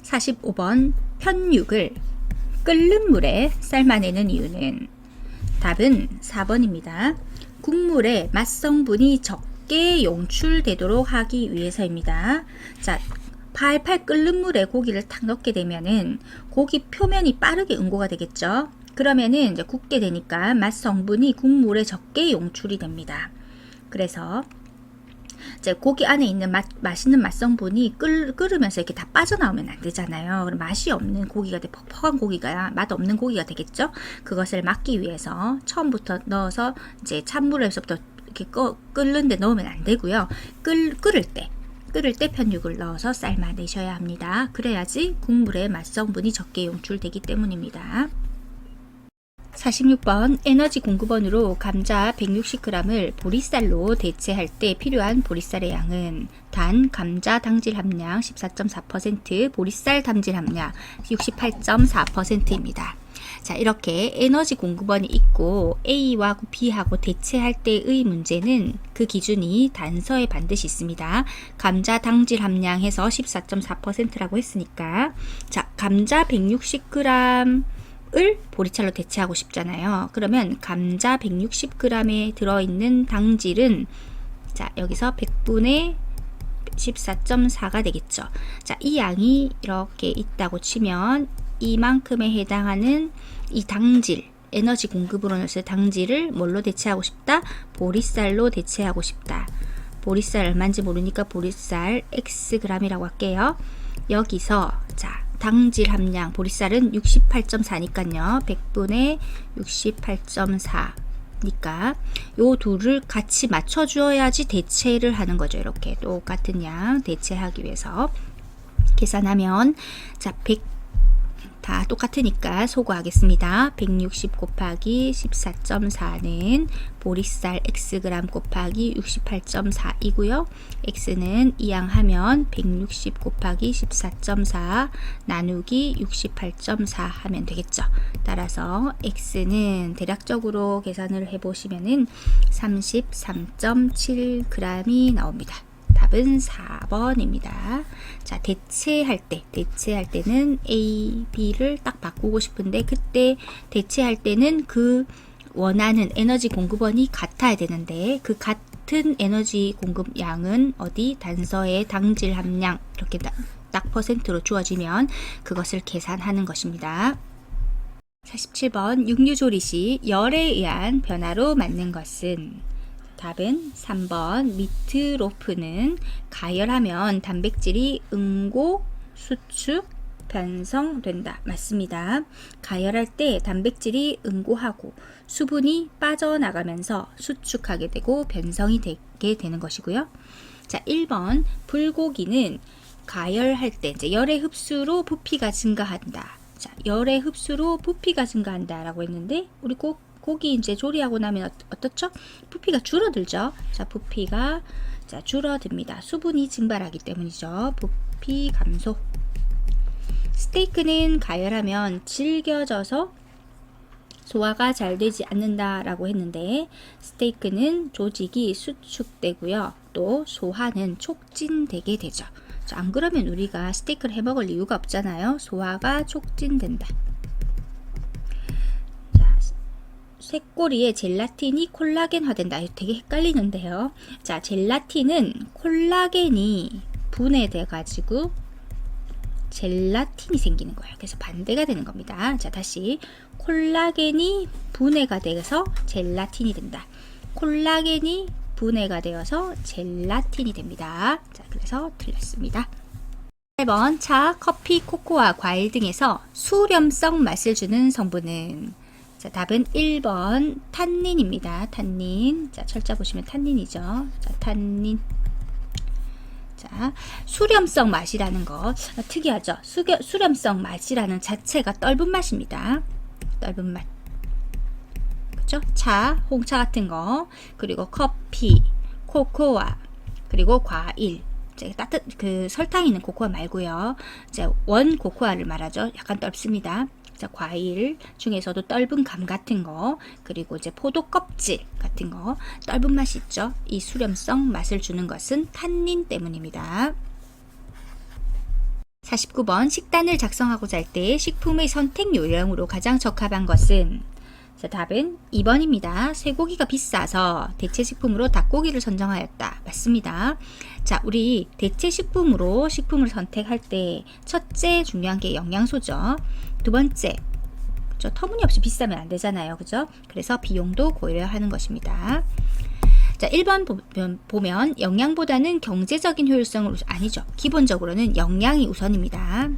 Speaker 1: 45번 편육을 끓는 물에 삶아내는 이유는 답은 4번입니다. 국물에 맛 성분이 적게 용출되도록 하기 위해서입니다. 자, 팔팔 끓는 물에 고기를 탁 넣게 되면은 고기 표면이 빠르게 응고가 되겠죠. 그러면은 이제 굽게 되니까 맛 성분이 국물에 적게 용출이 됩니다. 그래서 이제 고기 안에 있는 맛있는 맛 성분이 끓으면서 이렇게 다 빠져나오면 안 되잖아요. 그럼 맛이 없는 고기가 퍽퍽한 고기가 맛 없는 고기가 되겠죠. 그것을 막기 위해서 처음부터 넣어서 이제 찬물에서부터 이렇게 끓는데 넣으면 안 되고요. 끓을 때 편육을 넣어서 삶아내셔야 합니다. 그래야지 국물에 맛 성분이 적게 용출되기 때문입니다. 46번 에너지 공급원으로 감자 160g을 보리쌀로 대체할 때 필요한 보리쌀의 양은 단 감자 당질 함량 14.4%, 보리쌀 당질 함량 68.4%입니다. 자, 이렇게 에너지 공급원이 있고 A와 B하고 대체할 때의 문제는 그 기준이 단서에 반드시 있습니다. 감자 당질 함량 해서 14.4%라고 했으니까 자, 감자 160g 을 보리쌀로 대체하고 싶잖아요. 그러면 감자 160g에 들어있는 당질은 자, 여기서 100분의 14.4가 되겠죠. 자, 이 양이 이렇게 있다고 치면 이만큼에 해당하는 이 당질, 에너지 공급으로서 당질을 뭘로 대체하고 싶다? 보리쌀로 대체하고 싶다. 보리쌀 얼마인지 모르니까 보리쌀 Xg이라고 할게요. 여기서 자, 당질 함량 보리쌀은 68.4니까요. 100분의 68.4니까 요 둘을 같이 맞춰 주어야지 대체를 하는 거죠. 이렇게 똑같은 양 대체하기 위해서 계산하면 자, 100 다 똑같으니까 소거하겠습니다. 160 곱하기 14.4는 보리쌀 Xg 곱하기 68.4이고요. X는 이항하면 160 곱하기 14.4 나누기 68.4 하면 되겠죠. 따라서 X는 대략적으로 계산을 해보시면은 33.7g이 나옵니다. 답은 4번입니다. 자, 대체할 때는 A, B를 딱 바꾸고 싶은데 그때 대체할 때는 그 원하는 에너지 공급원이 같아야 되는데 그 같은 에너지 공급 양은 어디 단서의 당질 함량 이렇게 딱 퍼센트로 주어지면 그것을 계산하는 것입니다. 47번 육류조리 시 열에 의한 변화로 맞는 것은 답은 3번 미트로프는 가열하면 단백질이 응고, 수축, 변성된다. 맞습니다. 가열할 때 단백질이 응고하고 수분이 빠져나가면서 수축하게 되고 변성이 되게 되는 것이고요. 자, 1번 불고기는 가열할 때 이제 열의 흡수로 부피가 증가한다. 자, 열의 흡수로 부피가 증가한다 라고 했는데 우리 고기 이제 조리하고 나면 어떻죠? 부피가 줄어들죠. 자, 부피가 자, 줄어듭니다. 수분이 증발하기 때문이죠. 부피 감소. 스테이크는 가열하면 질겨져서 소화가 잘 되지 않는다라고 했는데 스테이크는 조직이 수축되고요. 또 소화는 촉진되게 되죠. 안 그러면 우리가 스테이크를 해 먹을 이유가 없잖아요. 소화가 촉진된다. 자, 쇠꼬리에 젤라틴이 콜라겐화된다. 되게 헷갈리는데요. 자, 젤라틴은 콜라겐이 분해돼 가지고 젤라틴이 생기는 거예요. 그래서 반대가 되는 겁니다. 자, 다시 콜라겐이 분해가 돼서 젤라틴이 된다. 콜라겐이 분해가 되어서 젤라틴이 됩니다. 자, 그래서 틀렸습니다. 8번 차, 커피, 코코아, 과일 등에서 수렴성 맛을 주는 성분은 자, 답은 1번 탄닌입니다. 탄닌. 자, 철자 보시면 탄닌이죠. 자, 탄닌. 자, 수렴성 맛이라는 거 특이하죠. 수렴성 맛이라는 자체가 떫은 맛입니다. 떫은 맛. 그렇죠? 차, 홍차 같은 거, 그리고 커피, 코코아, 그리고 과일. 그 설탕 있는 코코아 말고요. 이제 원 코코아를 말하죠. 약간 떫습니다. 자, 과일 중에서도 떫은 감 같은 거, 그리고 이제 포도 껍질 같은 거, 떫은 맛이 있죠. 이 수렴성 맛을 주는 것은 탄닌 때문입니다. 49번 식단을 작성하고자 할 때 식품의 선택 요령으로 가장 적합한 것은 자, 답은 2번입니다. 쇠고기가 비싸서 대체식품으로 닭고기를 선정하였다. 맞습니다. 자, 우리 대체식품으로 식품을 선택할 때 첫째 중요한 게 영양소죠. 두 번째, 그죠? 터무니없이 비싸면 안 되잖아요. 그죠? 그래서 비용도 고려하는 것입니다. 자, 1번 보면 영양보다는 경제적인 효율성을 아니죠. 기본적으로는 영양이 우선입니다.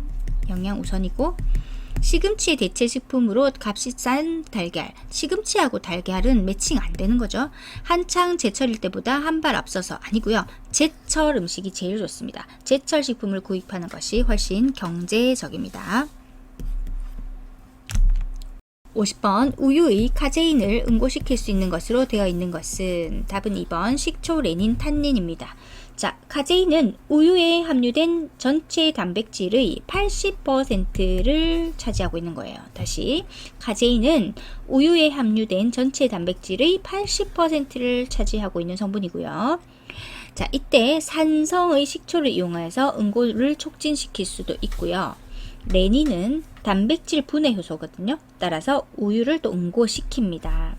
Speaker 1: 영양 우선이고 시금치의 대체식품으로 값이 싼 달걀, 시금치하고 달걀은 매칭 안 되는 거죠. 한창 제철일 때보다 한 발 앞서서 아니고요. 제철 음식이 제일 좋습니다. 제철 식품을 구입하는 것이 훨씬 경제적입니다. 50번 우유의 카제인을 응고시킬 수 있는 것으로 되어 있는 것은 답은 2번 식초, 레닌, 탄닌입니다. 자, 카제인은 우유에 함유된 전체 단백질의 80%를 차지하고 있는 거예요. 다시 카제인은 우유에 함유된 전체 단백질의 80%를 차지하고 있는 성분이고요. 자, 이때 산성의 식초를 이용해서 응고를 촉진시킬 수도 있고요. 레닌은 단백질 분해 효소거든요. 따라서 우유를 또 응고시킵니다.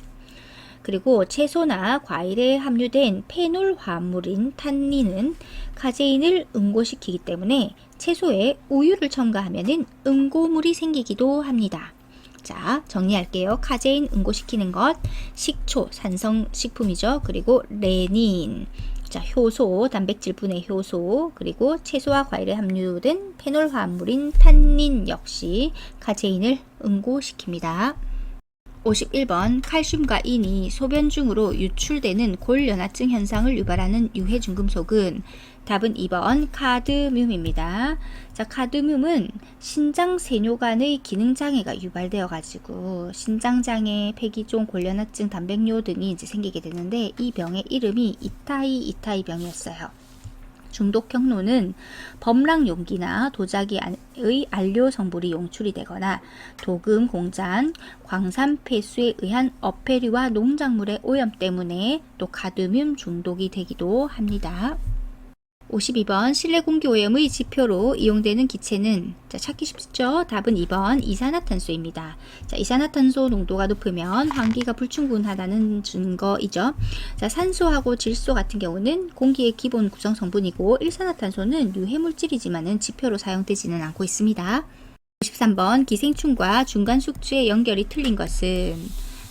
Speaker 1: 그리고 채소나 과일에 함유된 페놀 화합물인 탄닌은 카제인을 응고시키기 때문에 채소에 우유를 첨가하면 응고물이 생기기도 합니다. 자, 정리할게요. 카제인 응고시키는 것, 식초, 산성식품이죠. 그리고 레닌, 자, 효소, 단백질 분해 효소, 그리고 채소와 과일에 함유된 페놀 화합물인 탄닌 역시 카제인을 응고시킵니다. 51번 칼슘과 인이 소변 중으로 유출되는 골연화증 현상을 유발하는 유해 중금속은 답은 2번 카드뮴입니다. 자, 카드뮴은 신장 세뇨관의 기능 장애가 유발되어 가지고 신장 장애, 폐기종, 골연화증, 단백뇨 등이 이제 생기게 되는데 이 병의 이름이 이타이 병이었어요. 중독 경로는 범랑 용기나 도자기의 안료 성분이 용출이 되거나 도금, 공장, 광산 폐수에 의한 어패류와 농작물의 오염 때문에 또 카드뮴 중독이 되기도 합니다. 52번 실내 공기 오염의 지표로 이용되는 기체는 자, 찾기 쉽죠? 답은 2번 이산화탄소입니다. 자, 이산화탄소 농도가 높으면 환기가 불충분하다는 증거이죠. 자, 산소하고 질소 같은 경우는 공기의 기본 구성 성분이고 일산화탄소는 유해물질이지만은 지표로 사용되지는 않고 있습니다. 53번 기생충과 중간 숙주의 연결이 틀린 것은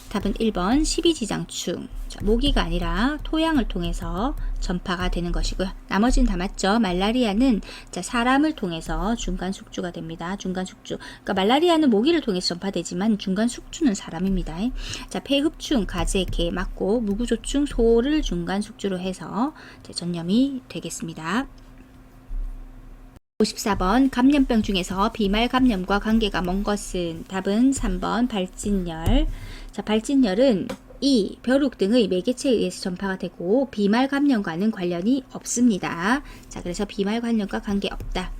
Speaker 1: 답은 1번 12지장충. 자, 모기가 아니라 토양을 통해서 전파가 되는 것이고요. 나머지는 다 맞죠. 말라리아는 자, 사람을 통해서 중간 숙주가 됩니다. 중간 숙주. 그러니까 말라리아는 모기를 통해서 전파되지만 중간 숙주는 사람입니다. 자, 폐흡충, 가재, 개 맞고 무구조충, 소를 중간 숙주로 해서 전염이 되겠습니다. 54번 감염병 중에서 비말 감염과 관계가 먼 것은 답은 3번 발진열. 자, 발진열은 이 벼룩 등의 매개체에 의해서 전파가 되고 비말 감염과는 관련이 없습니다. 자, 그래서 비말 감염과 관계없다.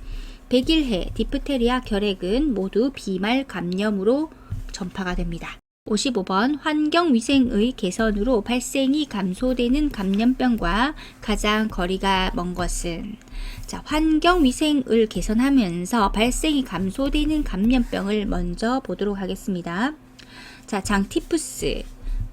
Speaker 1: 백일해, 디프테리아, 결핵은 모두 비말 감염으로 전파가 됩니다. 55번 환경위생의 개선으로 발생이 감소되는 감염병과 가장 거리가 먼 것은? 자, 환경위생을 개선하면서 발생이 감소되는 감염병을 먼저 보도록 하겠습니다. 자, 장티푸스,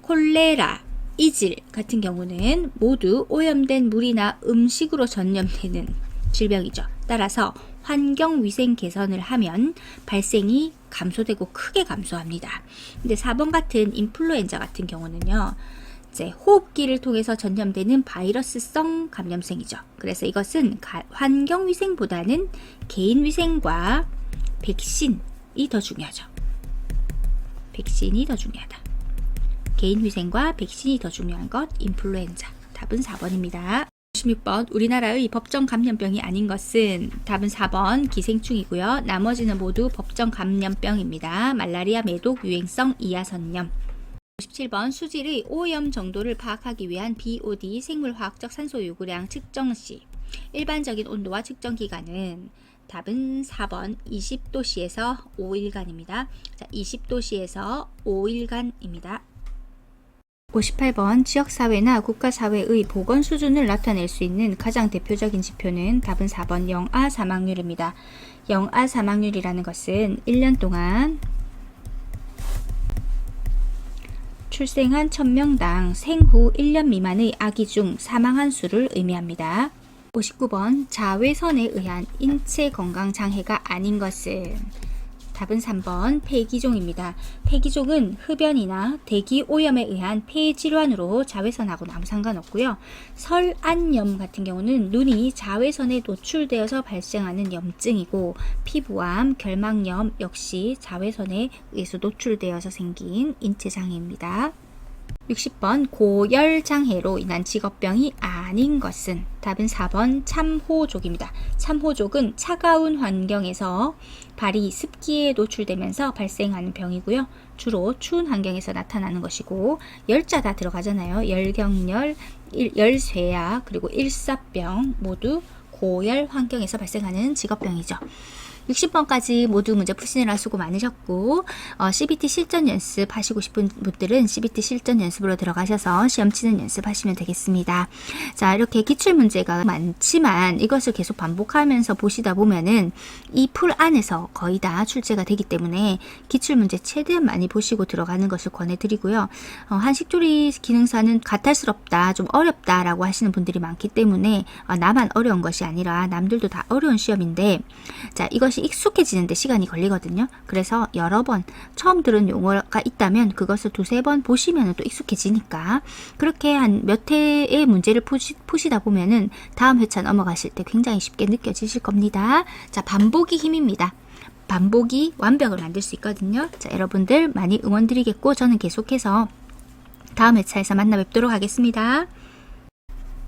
Speaker 1: 콜레라, 이질 같은 경우는 모두 오염된 물이나 음식으로 전염되는 질병이죠. 따라서 환경위생 개선을 하면 발생이 감소되고 크게 감소합니다. 근데 4번 같은 인플루엔자 같은 경우는요, 이제 호흡기를 통해서 전염되는 바이러스성 감염성이죠. 그래서 이것은 환경위생보다는 개인위생과 백신이 더 중요하죠. 백신이 더 중요하다. 개인위생과 백신이 더 중요한 것, 인플루엔자. 답은 4번입니다. 56번 우리나라의 법정 감염병이 아닌 것은? 답은 4번 기생충이고요. 나머지는 모두 법정 감염병입니다. 말라리아, 매독, 유행성 이하선염. 57번 수질의 오염 정도를 파악하기 위한 BOD 생물화학적 산소 요구량 측정 시 일반적인 온도와 측정 기간은? 답은 4번 20도씨에서 5일간입니다. 자, 20도씨에서 5일간입니다. 58번 지역사회나 국가사회의 보건 수준을 나타낼 수 있는 가장 대표적인 지표는? 답은 4번 영아 사망률입니다. 영아 사망률이라는 것은 1년 동안 출생한 1000명당 생후 1년 미만의 아기 중 사망한 수를 의미합니다. 59번 자외선에 의한 인체 건강 장애가 아닌 것은? 답은 3번 폐기종입니다. 폐기종은 흡연이나 대기 오염에 의한 폐 질환으로 자외선하고는 아무 상관없고요. 설안염 같은 경우는 눈이 자외선에 노출되어서 발생하는 염증이고, 피부암, 결막염 역시 자외선에 의해서 노출되어서 생긴 인체장애입니다. 60번 고열장애로 인한 직업병이 아닌 것은? 답은 4번 참호족입니다. 참호족은 차가운 환경에서 발이 습기에 노출되면서 발생하는 병이고요. 주로 추운 환경에서 나타나는 것이고, 열자가 들어가잖아요. 열경열, 열쇠약, 그리고 일사병 모두 고열 환경에서 발생하는 직업병이죠. 60번까지 모두 문제 푸시느라 수고 많으셨고, CBT 실전 연습 하시고 싶은 분들은 CBT 실전 연습으로 들어가셔서 시험 치는 연습하시면 되겠습니다. 자, 이렇게 기출문제가 많지만 이것을 계속 반복하면서 보시다 보면은 이 풀 안에서 거의 다 출제가 되기 때문에 기출문제 최대한 많이 보시고 들어가는 것을 권해드리고요. 한식조리 기능사는 가탈스럽다, 좀 어렵다라고 하시는 분들이 많기 때문에 나만 어려운 것이 아니라 남들도 다 어려운 시험인데, 자, 이것이 익숙해지는데 시간이 걸리거든요. 그래서 여러 번 처음 들은 용어가 있다면 그것을 두세 번 보시면 또 익숙해지니까, 그렇게 한 몇 회의 문제를 푸시다 보면은 다음 회차 넘어가실 때 굉장히 쉽게 느껴지실 겁니다. 자, 반복이 힘입니다. 반복이 완벽을 만들 수 있거든요. 자, 여러분들 많이 응원 드리겠고, 저는 계속해서 다음 회차에서 만나 뵙도록 하겠습니다.